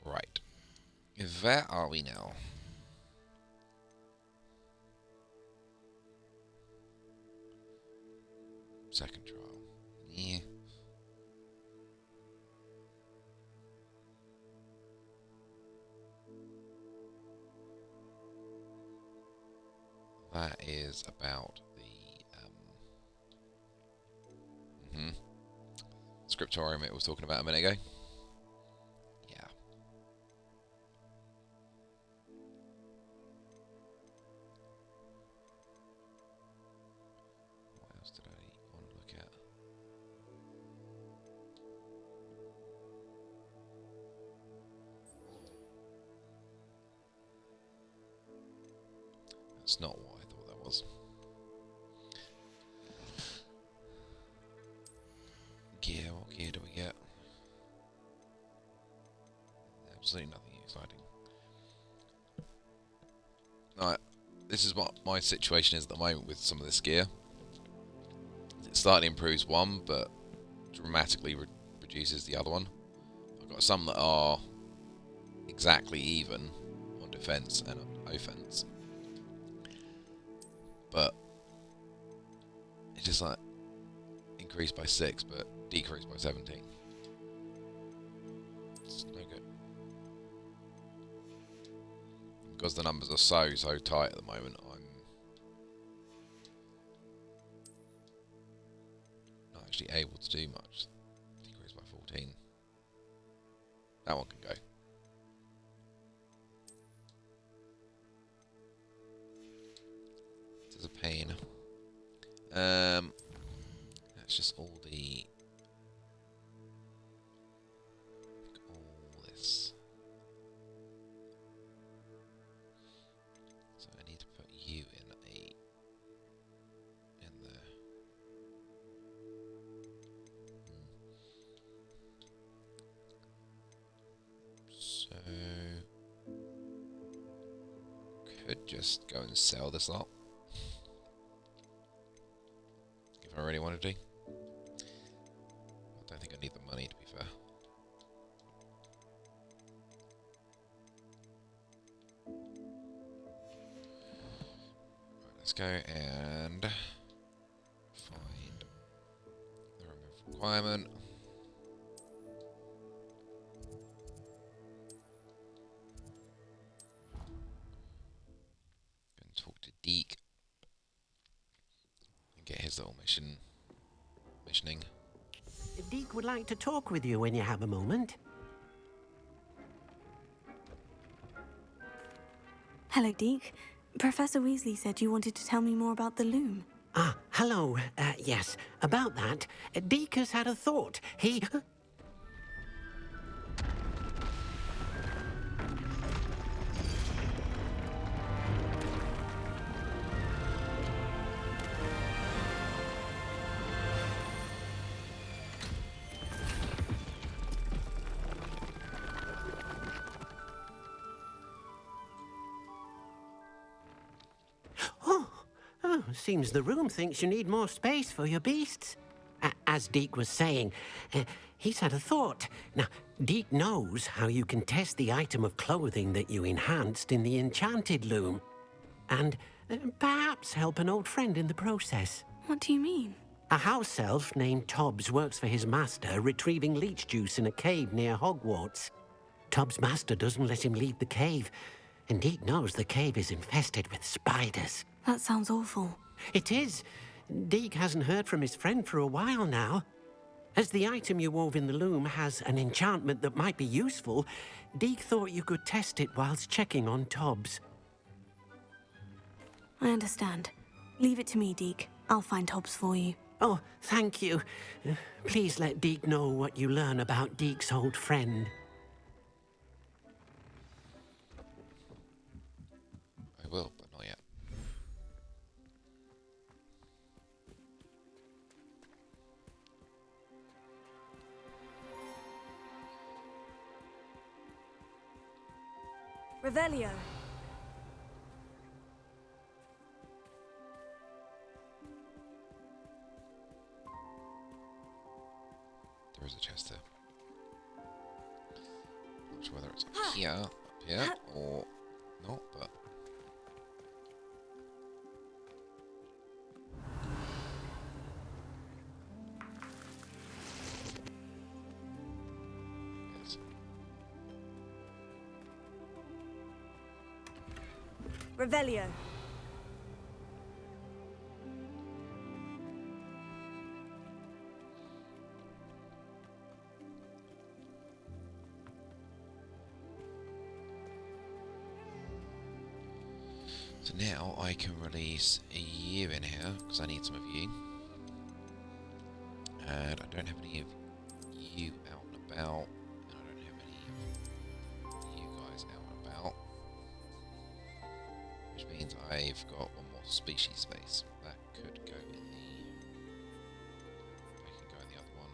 Right. Where are we now? Second trial. Yeah. That is about the scriptorium it was talking about a minute ago. Yeah. What else did I want to look at? That's not what I thought that was. Gear, what gear do we get? Absolutely nothing exciting. Alright, this is what my situation is at the moment with some of this gear. It slightly improves one, but dramatically reduces the other one. I've got some that are exactly even on defense and on offense. But it's just like increased by 6 but decreased by 17. It's no good. Because the numbers are so tight at the moment, I'm not actually able to do much. Decreased by 14. That one can go. A pain. That's just all this. So I need to put you in there. So could just go and sell this lot. I really want to do. I don't think I need the money, to be fair. Right, let's go and find the room of requirement. Go and talk to Deek. Get his little missioning. Deek would like to talk with you when you have a moment. Hello, Deek. Professor Weasley said you wanted to tell me more about the loom. Ah, hello. Yes, about that. Deek has had a thought. He... Seems the room thinks you need more space for your beasts. As Deek was saying, he's had a thought. Now, Deek knows how you can test the item of clothing that you enhanced in the enchanted loom. And perhaps help an old friend in the process. What do you mean? A house elf named Tobbs works for his master, retrieving leech juice in a cave near Hogwarts. Tubbs' master doesn't let him leave the cave. And Deek knows the cave is infested with spiders. That sounds awful. It is. Deek hasn't heard from his friend for a while now. As the item you wove in the loom has an enchantment that might be useful, Deek thought you could test it whilst checking on Tubbs. I understand. Leave it to me, Deek. I'll find Tobbs for you. Oh, thank you. Please let Deek know what you learn about Deek's old friend. I will, but not yet. Revelio. There is a chest there. Not sure whether it's up here, or not, but... Yes. Revelio. So now I can release you in here, because I need some of you. And I don't have any of you out and about. And I don't have any of you guys out and about. Which means I've got one more species space. That could go in the... I can go in the other one.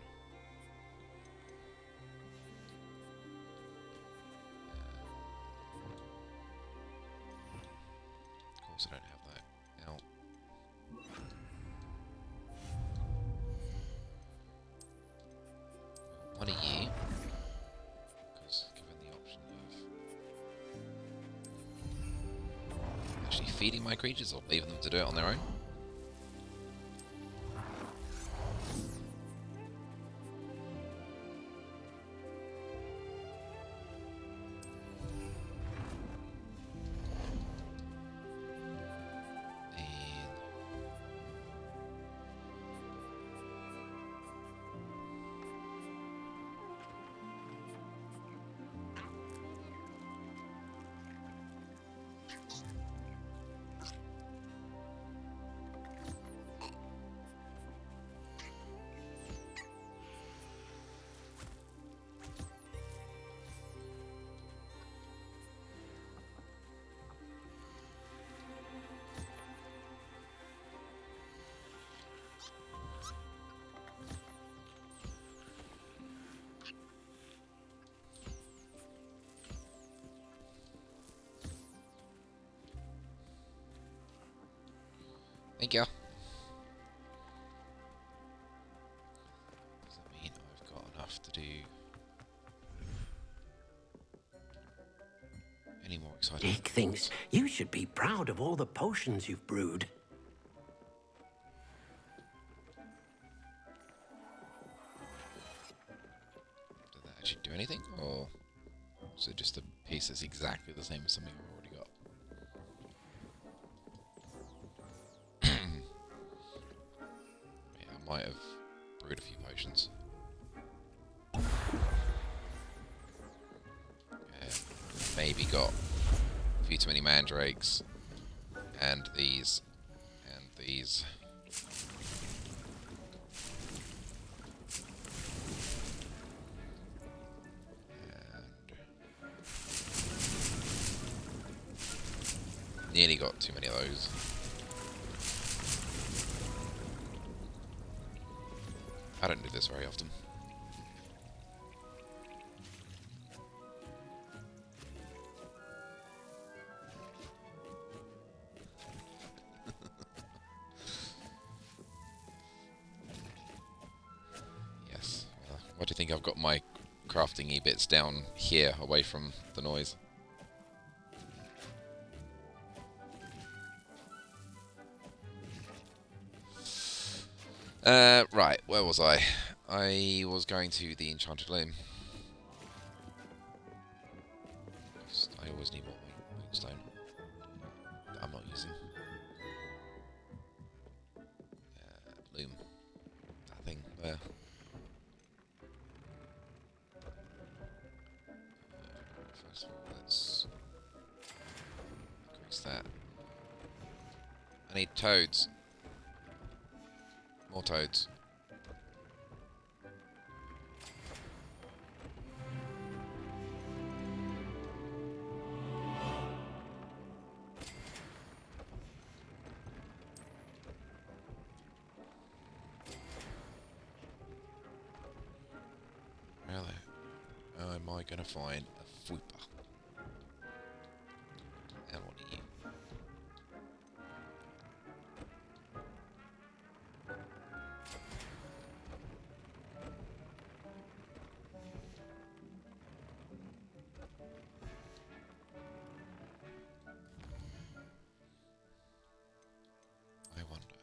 Of course I don't have that out. One of you, because given the option of actually feeding my creatures or leaving them to do it on their own. Thank you. Does that mean I've got enough to do any more exciting? Deek thinks you should be proud of all the potions you've brewed. Did that actually do anything, or is it just a piece that's exactly the same as something I've already got? Might have brewed a few potions. Maybe got a few too many mandrakes, and these, and these. And nearly got too many of those. I don't do this very often. Yes. Why do you think I've got my crafting bits down here, away from the noise? Right, where was I? I was going to the Enchanted Loom. loom. That thing there. First of all, let's increase that. I need toads. More toads. Really? How am I gonna find a fwooper? And what are you? I wonder.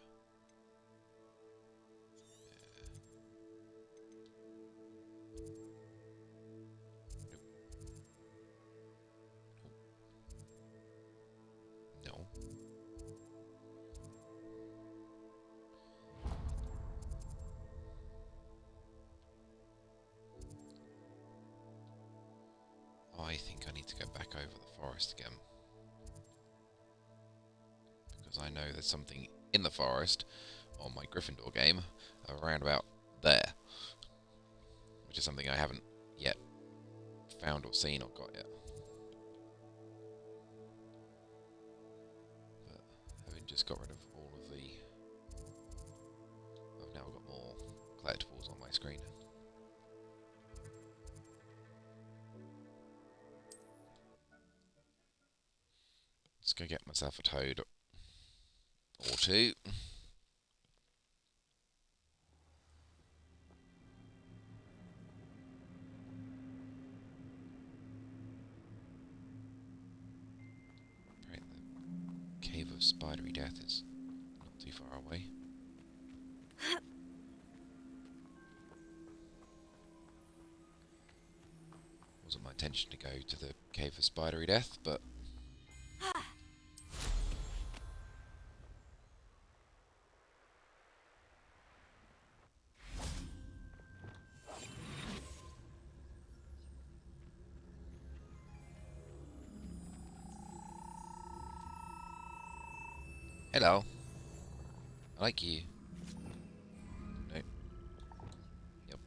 No. I think I need to go back over the forest again. Because I know there's something in the forest on my Gryffindor game around about there. Which is something I haven't yet found or seen or got yet. But having just got rid of all of the... I've now got more collectibles on my screen. Let's go get myself a toad or two. Right, the cave of spidery death is not too far away. Wasn't my intention to go to the cave of spidery death, but hello. I like you. No. Yep.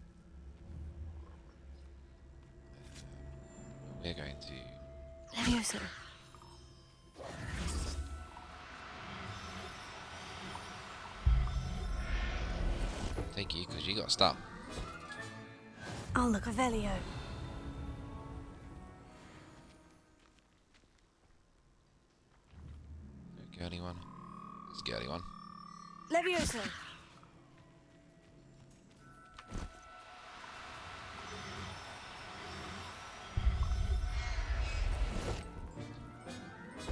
We're going to... Leviosa. Thank you, because you got stuck. I'll look a Velio. Girly one. It's girly one. Leviosa.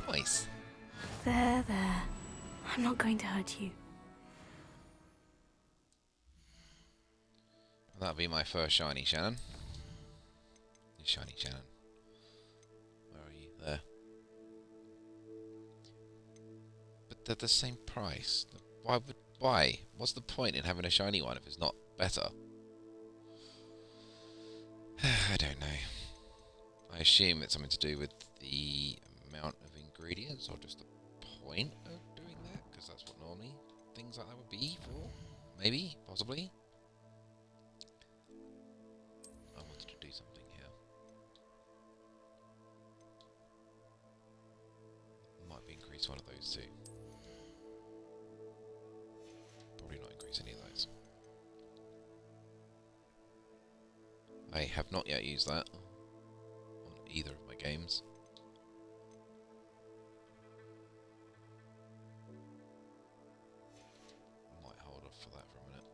Nice. There, there. I'm not going to hurt you. That'll be my first shiny Shannon. Shiny Shannon. Where are you? There. But they're the same price. Why? What's the point in having a shiny one if it's not better? I don't know. I assume it's something to do with the amount of ingredients or just the point of doing that, because that's what normally things like that would be for. Maybe, possibly. I wanted to do something here. Might be increase one of those too. Probably not increase any of those. I have not yet used that on either of my games. Might hold off for that for a minute.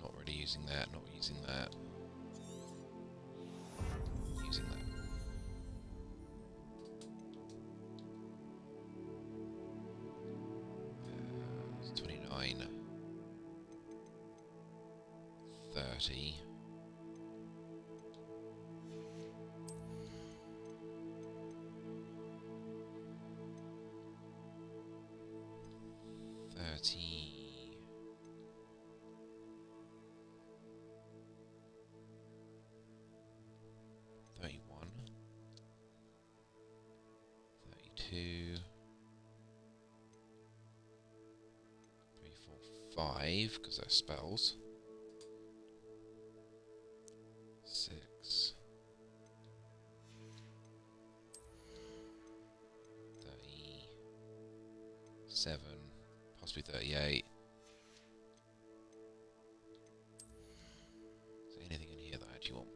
Not really using that, not using that. Using that. It's 29. 30. 30. 31. 32. 3, 4, 5, because they're spells. 6. 37. Possibly 38. Is there anything in here that I actually want?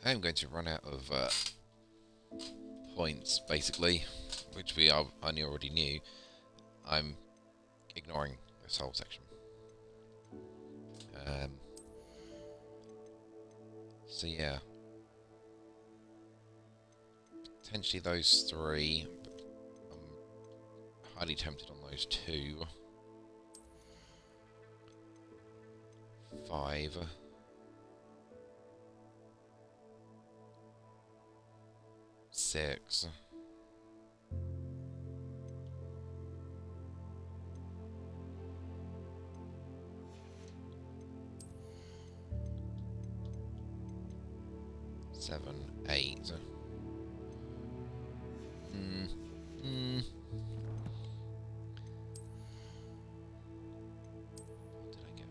I am going to run out of points, basically, which I already knew. I'm ignoring this whole section. So yeah, potentially those 3. I'm highly tempted on those 2. 5. 6. 7, 8. What did I get? Nothing good.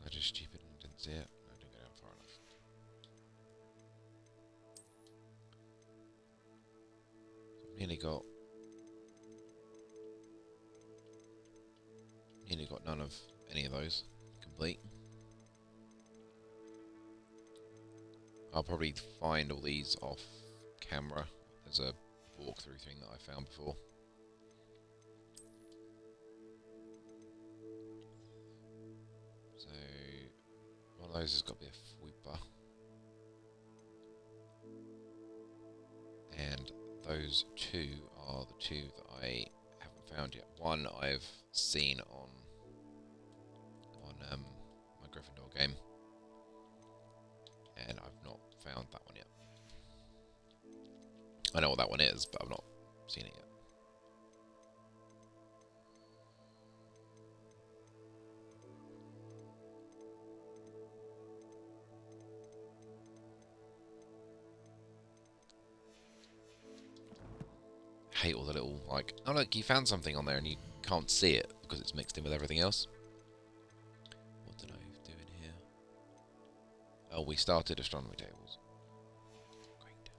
Was I just stupid and didn't see it? No, I didn't go down far enough. Nearly got none of any of those complete. I'll probably find all these off camera. There's a walkthrough thing that I found before. So one of those has got to be a Fwooper. And those 2 are the 2 that I haven't found yet. One I've seen on my Gryffindor game, and I've not found that one yet. I know what that one is, but I've not seen it yet. I hate all the little, like, oh look, you found something on there and you can't see it because it's mixed in with everything else. What did I do in here? Oh, we started astronomy tables. Great.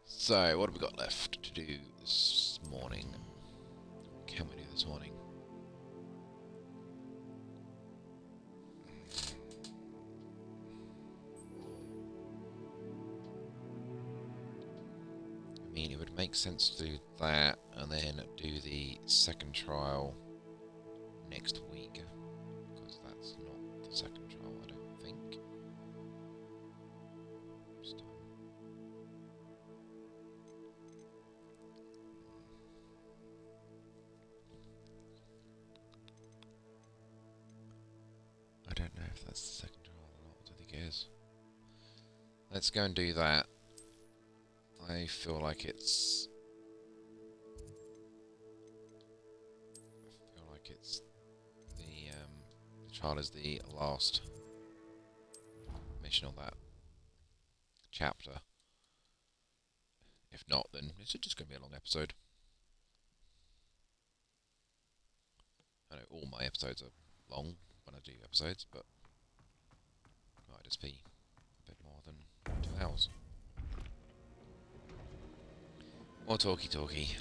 So, what have we got left to do this morning? What can we do this morning? I mean, it would make sense to do that and then do the second trial next week, because that's not the second trial, I don't think. I don't know if that's the second trial or not. I don't think it is. Let's go and do that. I feel like it's... the trial is the last mission on that chapter. If not, then it's just going to be a long episode. I know all my episodes are long when I do episodes, but it might just be a bit more than 2 hours. More talky-talky.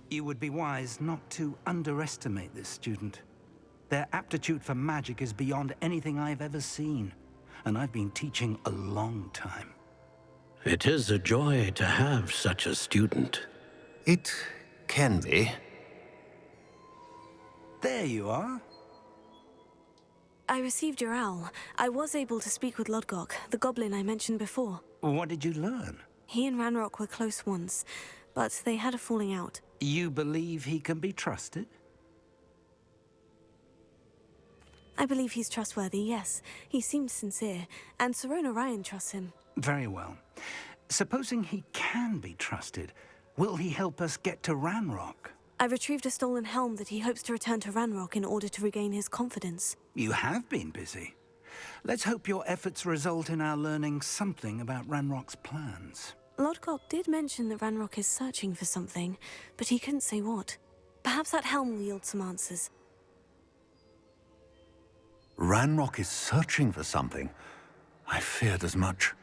You would be wise not to underestimate this student. Their aptitude for magic is beyond anything I've ever seen, and I've been teaching a long time. It is a joy to have such a student. It can be. There you are. I received your owl. I was able to speak with Lodgok, the goblin I mentioned before. What did you learn? He and Ranrock were close once, but they had a falling out. You believe he can be trusted? I believe he's trustworthy, yes. He seems sincere, and Serona Ryan trusts him. Very well. Supposing he can be trusted, will he help us get to Ranrock? I retrieved a stolen helm that he hopes to return to Ranrock in order to regain his confidence. You have been busy. Let's hope your efforts result in our learning something about Ranrock's plans. Lodgok did mention that Ranrock is searching for something, but he couldn't say what. Perhaps that helm will yield some answers. Ranrock is searching for something. I feared as much.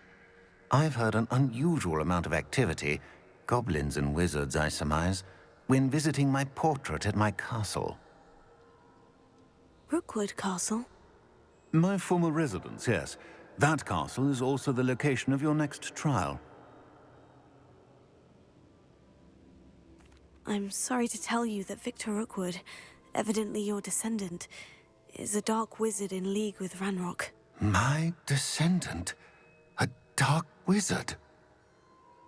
I've heard an unusual amount of activity, goblins and wizards, I surmise, when visiting my portrait at my castle. Rookwood Castle? My former residence, yes. That castle is also the location of your next trial. I'm sorry to tell you that Victor Rookwood, evidently your descendant, is a dark wizard in league with Ranrock. My descendant? A dark wizard?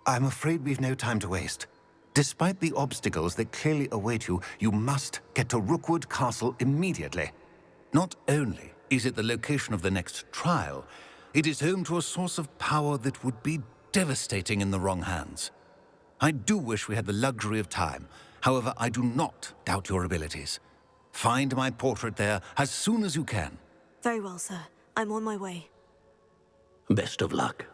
I'm afraid we've no time to waste. Despite the obstacles that clearly await you, you must get to Rookwood Castle immediately. Not only is it the location of the next trial, it is home to a source of power that would be devastating in the wrong hands. I do wish we had the luxury of time. However, I do not doubt your abilities. Find my portrait there as soon as you can. Very well, sir. I'm on my way. Best of luck.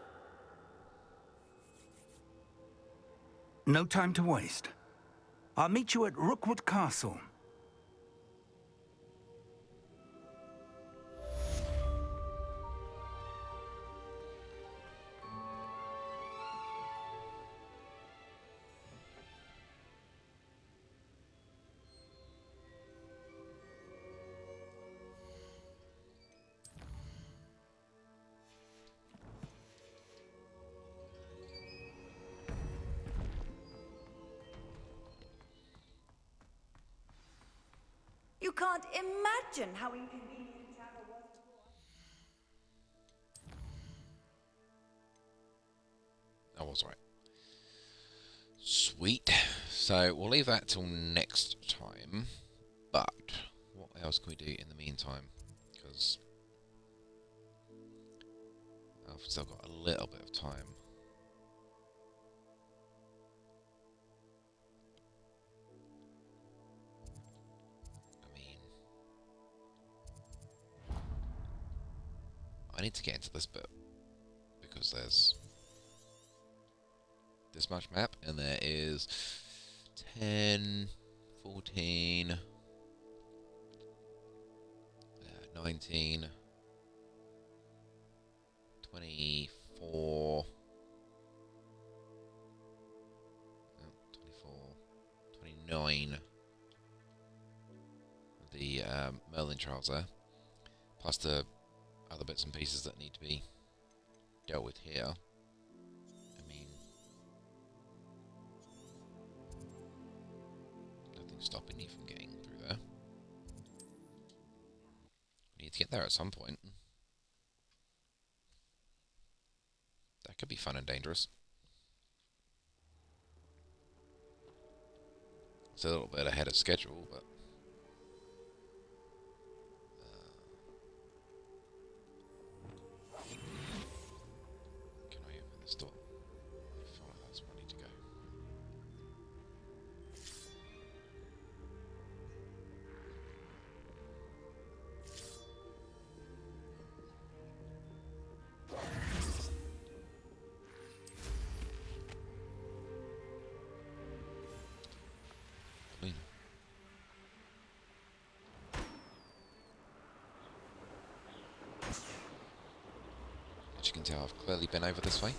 No time to waste. I'll meet you at Rookwood Castle. You can't imagine how inconvenient travel was before. That was right. Sweet. So we'll leave that till next time. But what else can we do in the meantime? Because I've still got a little bit of time. I need to get into this bit because there's this much map and there is 10, 14, 19, 24, 29 the Merlin trials there, plus the other bits and pieces that need to be dealt with here. I mean, nothing's stopping you from getting through there. You need to get there at some point. That could be fun and dangerous. It's a little bit ahead of schedule, but store. I feel like that's where I need to go. As you can tell, I've clearly been over this way.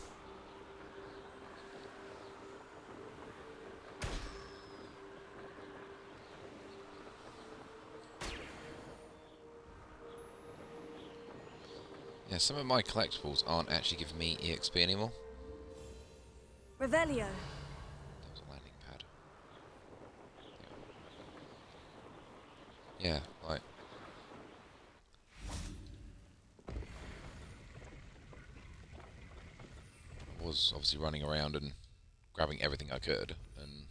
Yeah, some of my collectibles aren't actually giving me EXP anymore. Revelio. That was a landing pad. Yeah, right. I was obviously running around and grabbing everything I could, and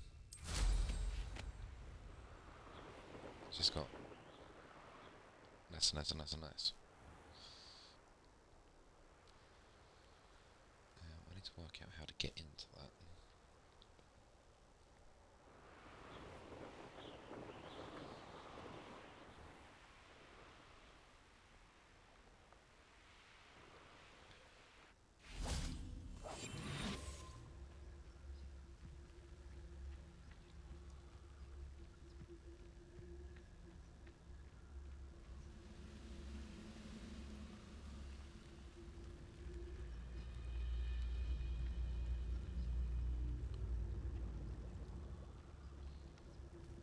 just got less and less and less and less. I need to work out how to get into that.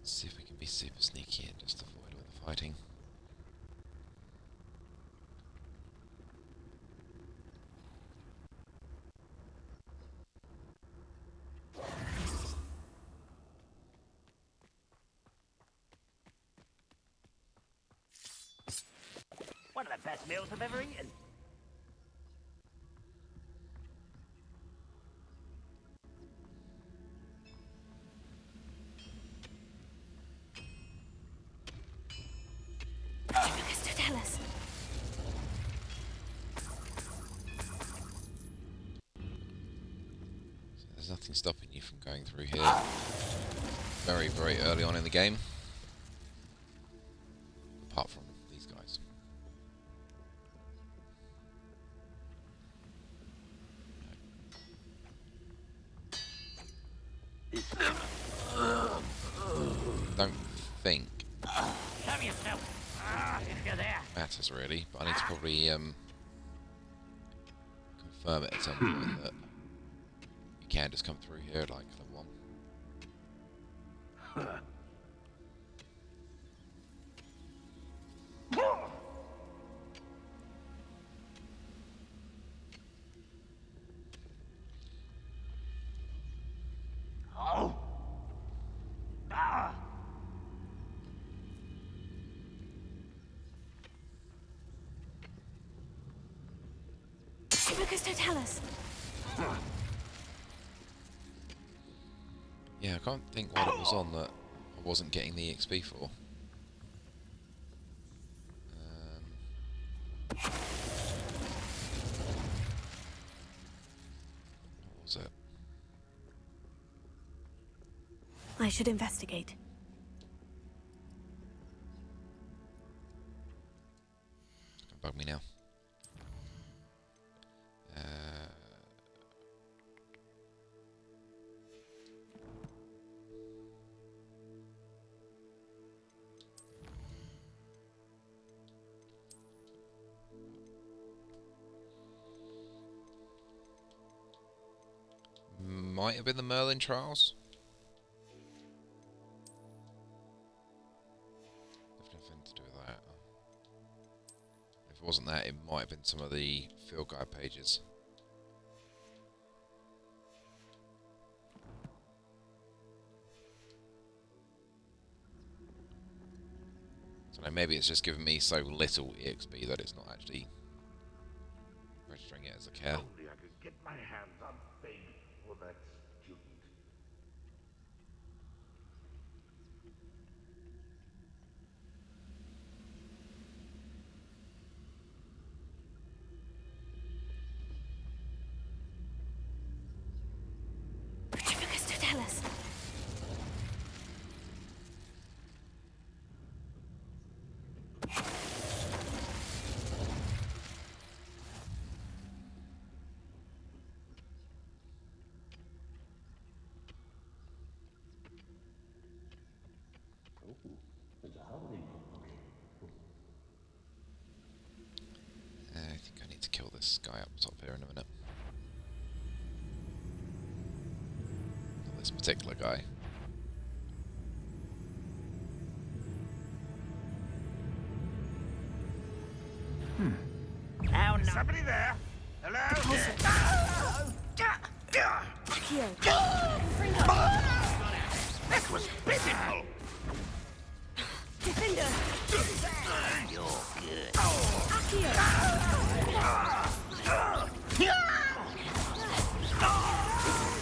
See if we can be super sneaky and just avoid all the fighting. One of the best meals I've ever eaten. Tell us. So there's nothing stopping you from going through here very, very early on in the game. Apart from these guys. Don't think Show yourself. If you're there. matters really, but I need to probably confirm it at some point that you can just come through here like the one. Tell us. Yeah, I can't think what it was on that I wasn't getting the XP for. What was it? I should investigate. Don't bug me now. Might have been the Merlin trials. Definitely nothing to do with that. If it wasn't that, it might have been some of the field guide pages. So maybe it's just giving me so little EXP that it's not actually registering it as a care. Only I could get my hands on thing for that student. Tell us. I think I need to kill this guy up top here in a minute. Not this particular guy. Now, Somebody there? Hello? Accio. That was pitiful. Defender. You're good. Accio.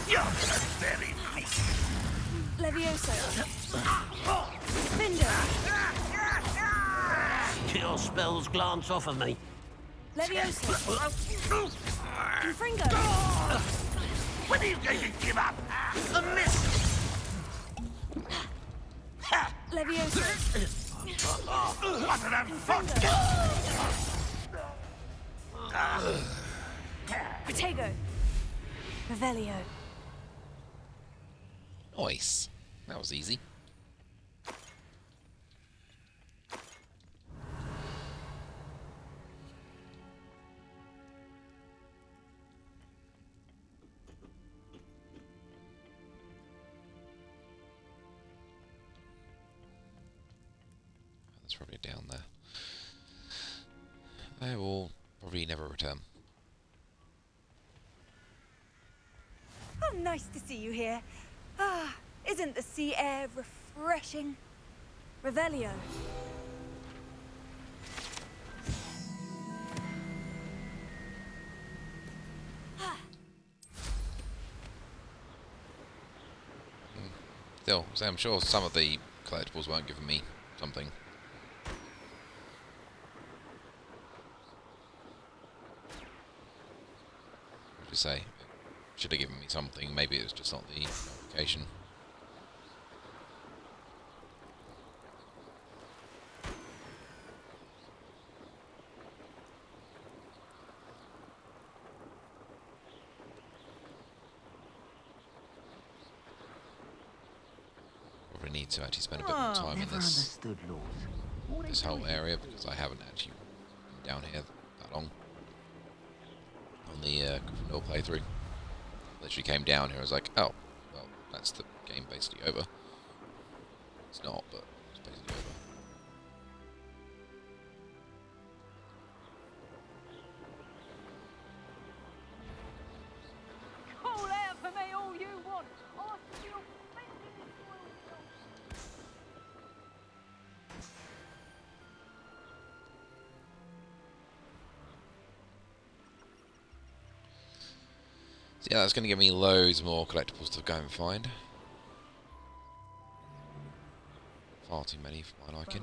You're very nice. Levioso. Defender. Your spells glance off of me. Levioso. Confringo. When are you going to give up? A miss. Levioso. What an unfortunate. Protego. Revelio. Nice. That was easy. That's probably down there. I will probably never return. Oh, nice to see you here. Ah, isn't the sea air refreshing? Revelio. Still, so I'm sure some of the collectibles weren't giving me something. What should I say? Should have given me something. Maybe it was just not the notification. Probably need to actually spend a bit more time in this whole area because I haven't actually been down here that long on the Gryffindor playthrough. Literally came down here. I was like, oh, well, that's the game basically over. It's not, but it's basically over. Call out for me all you want. I feel bending So yeah, that's going to give me loads more collectibles to go and find. Far too many for my liking.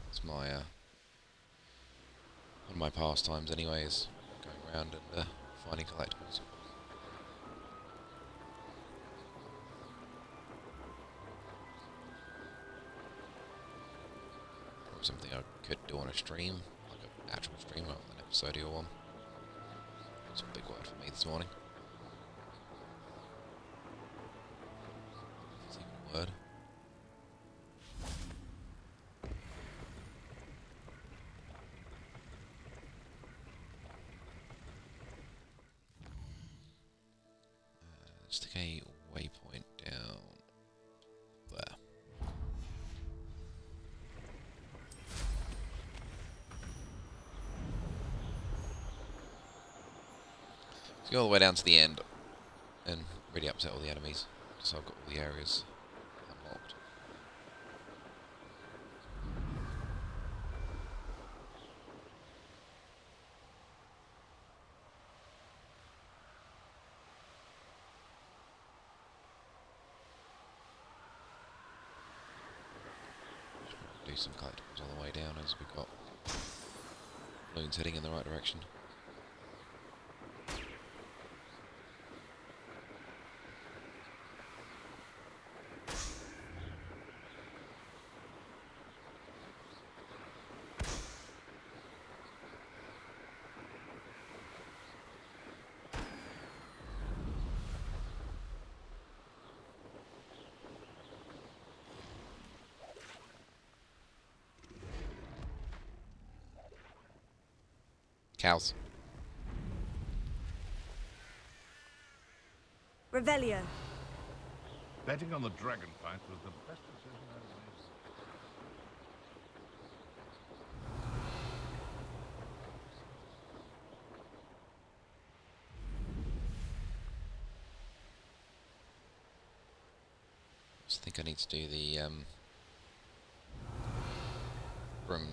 It's my one of my pastimes anyway, is going around and finding collectibles. Probably something I could do on a stream, like an actual stream rather than an episodial one. It's a big word for me this morning. It's even a word. Let's take a waypoint down there. Let's go all the way down to the end and really upset all the enemies, so I've got all the areas unlocked. Do some collectibles on the way down as we've got balloons heading in the right direction. Cows. Revelio. Betting on the dragon fight was the best decision I ever made. just think I need to do the from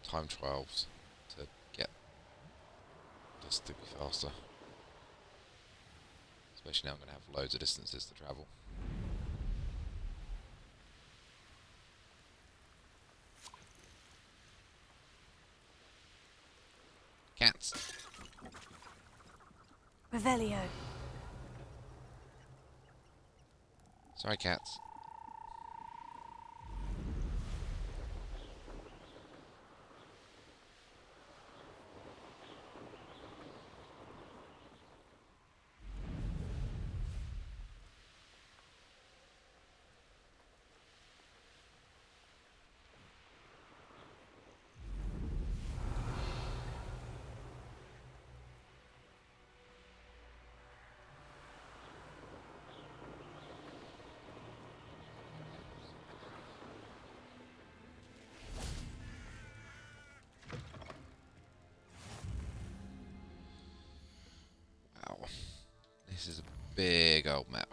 time trials to get this to be faster. Especially now I'm going to have loads of distances to travel. Cats. Revelio. Sorry, cats. This is a big old map.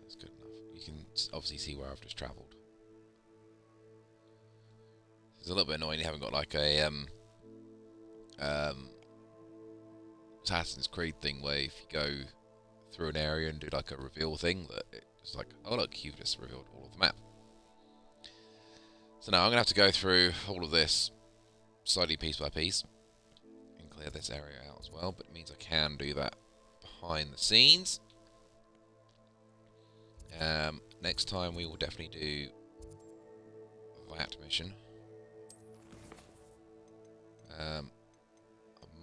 That's good enough. You can obviously see where I've just travelled. It's a little bit annoying you haven't got like a Assassin's Creed thing where if you go through an area and do like a reveal thing, that it's like, oh look, you've just revealed all of the map. So now I'm going to have to go through all of this slowly piece by piece. Clear this area out as well, but it means I can do that behind the scenes. Next time we will definitely do that mission. I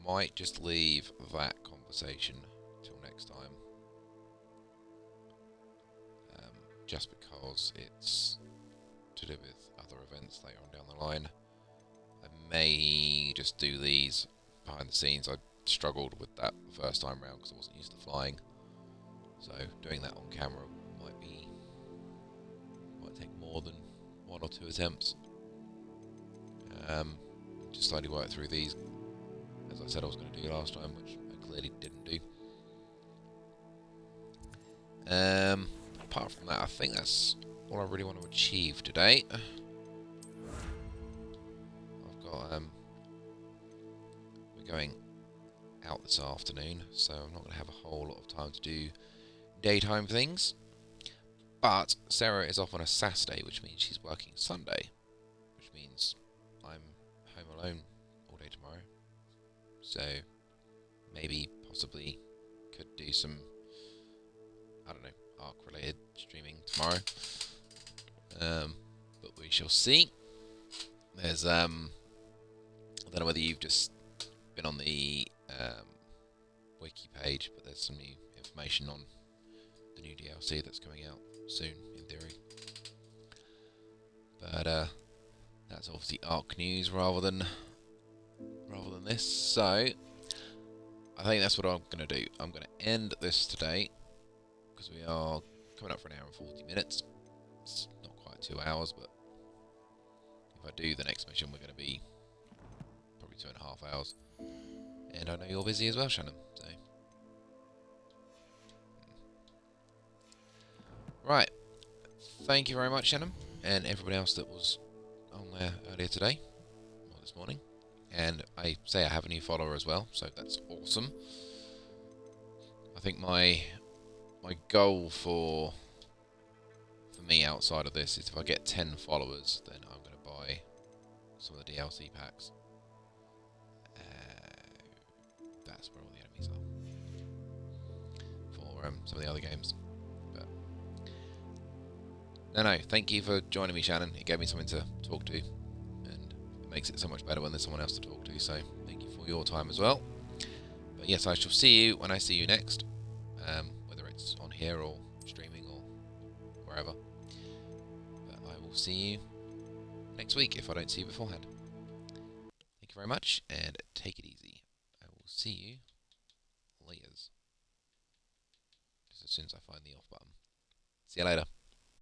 might just leave that conversation till next time, just because it's to do with other events later on down the line. I may just do these behind the scenes. I struggled with that the first time round because I wasn't used to flying, so doing that on camera might take more than 1 or 2 attempts. Just slowly work through these, as I said I was going to do last time, which I clearly didn't do. Apart from that, I think that's all I really want to achieve today. I've got we're going out this afternoon, so I'm not going to have a whole lot of time to do daytime things. But Sarah is off on a Saturday, which means she's working Sunday, which means I'm home alone all day tomorrow. So maybe, possibly, could do some, I don't know, Ark-related streaming tomorrow. But we shall see. There's I don't know whether you've just been on the wiki page, but there's some new information on the new DLC that's coming out soon, in theory. But that's obviously Ark news rather than this. So I think that's what I'm going to do. I'm going to end this today because we are coming up for an hour and 40 minutes. It's not quite 2 hours, but if I do the next mission, we're going to be probably 2.5 hours. And I know you're busy as well, Shannon. So right, thank you very much, Shannon, and everybody else that was on there earlier today or this morning. And I say I have a new follower as well, so that's awesome. I think my goal for me outside of this is if I get 10 followers, then I'm going to buy some of the DLC packs. That's where all the enemies are for some of the other games. But no, thank you for joining me, Shannon. It gave me something to talk to, and it makes it so much better when there's someone else to talk to. So thank you for your time as well. But yes, I shall see you when I see you next, whether it's on here or streaming or wherever. But I will see you next week if I don't see you beforehand. Thank you very much, and take it easy. I will see you later. Just as soon as I find the off button. See you later.